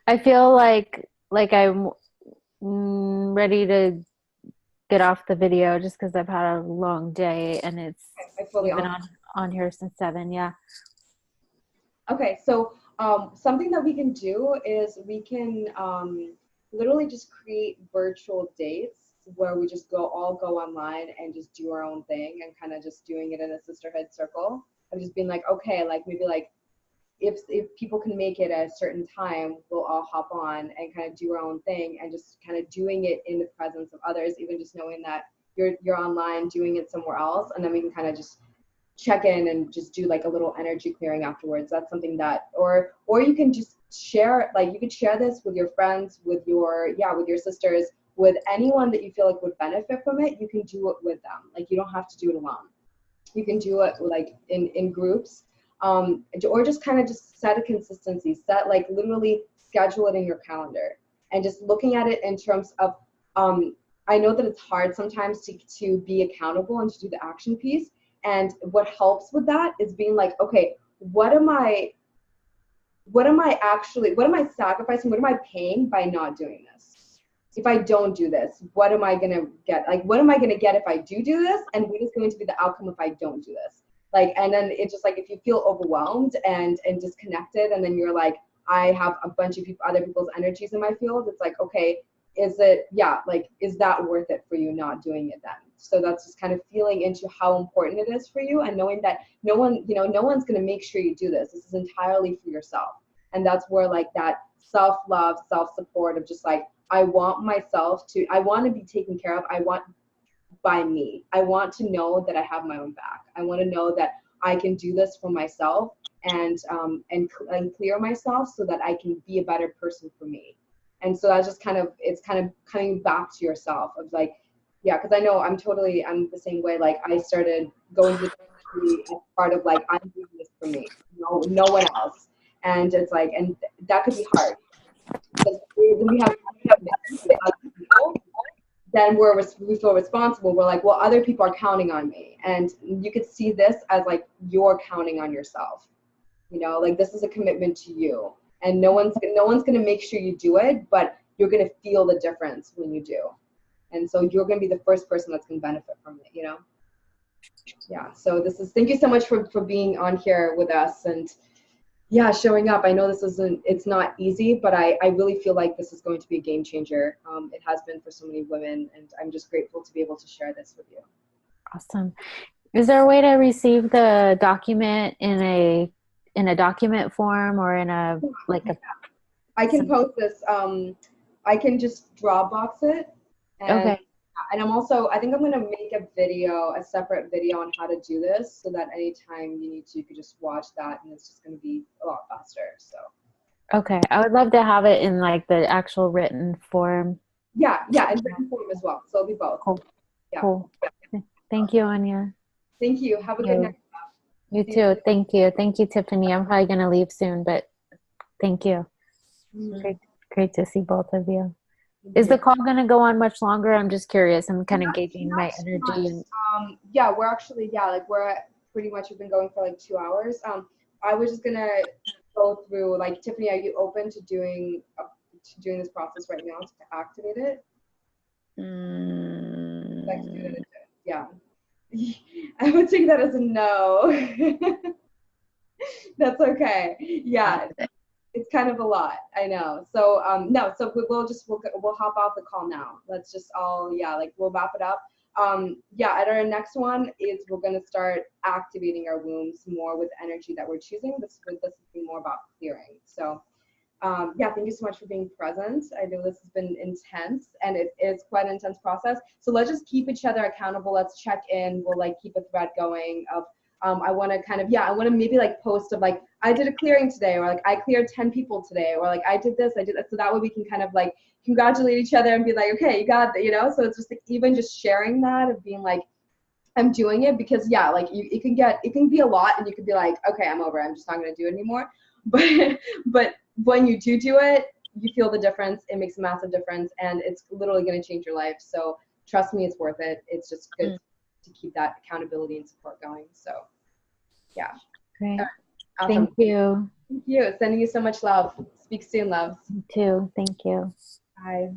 I feel like I'm ready to get off the video just because I've had a long day, and I fully we've been on here since 7. Yeah. Okay, so something that we can do is we can literally just create virtual dates where we just all go online and just do our own thing and kind of just doing it in a sisterhood circle of just being like, okay, like maybe like if people can make it at a certain time, we'll all hop on and kind of do our own thing and just kind of doing it in the presence of others, even just knowing that you're online doing it somewhere else, and then we can kind of just check in and just do like a little energy clearing afterwards. That's something that, or you can just share, like you could share this with your friends, with your sisters, with anyone that you feel like would benefit from it. You can do it with them. Like you don't have to do it alone. You can do it like in groups, or just kind of just set a consistency, set like literally schedule it in your calendar and just looking at it in terms of, I know that it's hard sometimes to be accountable and to do the action piece. And what helps with that is being like, okay, what am I sacrificing? What am I paying by not doing this? If I don't do this, what am I going to get? Like, what am I going to get if I do this? And what is going to be the outcome if I don't do this? Like, and then it's just like, if you feel overwhelmed and disconnected, and then you're like, I have a bunch of other people's energies in my field. It's like, okay, is that worth it for you not doing it then? So that's just kind of feeling into how important it is for you, and knowing that no one's going to make sure you do this. This is entirely for yourself. And that's where like that self-love, self-support of just like, I want to be taken care of. By me. I want to know that I have my own back. I want to know that I can do this for myself and clear myself so that I can be a better person for me. And so that's just it's kind of coming back to yourself of like, yeah, because I know I'm the same way. Like I started going to the community as part of like, I'm doing this for me, no one else. And it's like, and that could be hard because when we have commitments to other people, then we feel responsible. We're like, well, other people are counting on me. And you could see this as like, you're counting on yourself. Like this is a commitment to you. And no one's going to make sure you do it, but you're going to feel the difference when you do. And so you're going to be the first person that's going to benefit from it, Yeah. So thank you so much for being on here with us and showing up. I know it's not easy, but I really feel like this is going to be a game changer. It has been for so many women, and I'm just grateful to be able to share this with you. Awesome. Is there a way to receive the document in a document form or in a I can post this. I can just Dropbox it. Okay. And I think I'm going to make a separate video on how to do this so that anytime you need to, you could just watch that, and it's just going to be a lot faster. So. Okay. I would love to have it in like the actual written form. Yeah, in written form as well. So it'll be both. Cool. Yeah. Cool. Thank you, Anya. Thank you. Have a good night. You too. Thank you. Thank you, Tiffany. I'm probably going to leave soon, but thank you. Mm-hmm. Great to see both of you. Is the call going to go on much longer? I'm just curious. I'm kind of gauging my energy. We're pretty much, we've been going for like 2 hours. I was just going to go through, like, Tiffany, are you open to doing this process right now to activate it? Yeah. I would take that as a no. That's okay. Yeah. It's kind of a lot, I know. So no, so we'll hop off the call now. Let's just we'll wrap it up. At our next one is we're gonna start activating our wombs more with energy that we're choosing. This will be more about clearing. So thank you so much for being present. I know this has been intense, and it is quite an intense process. So let's just keep each other accountable. Let's check in. We'll like keep a thread going of I want to maybe like post of like, I did a clearing today, or like I cleared 10 people today, or like I did this. So that way we can kind of like congratulate each other and be like, okay, you got that, So it's just like even just sharing that of being like, I'm doing it, because yeah, like it can be a lot, and you could be like, okay, I'm over it. I'm just not going to do it anymore. But when you do it, you feel the difference. It makes a massive difference, and it's literally going to change your life. So trust me, it's worth it. It's just good to keep that accountability and support going. So yeah. Great. Awesome. Thank you. Thank you. Sending you so much love. Speak soon, loves. You too. Thank you. Bye.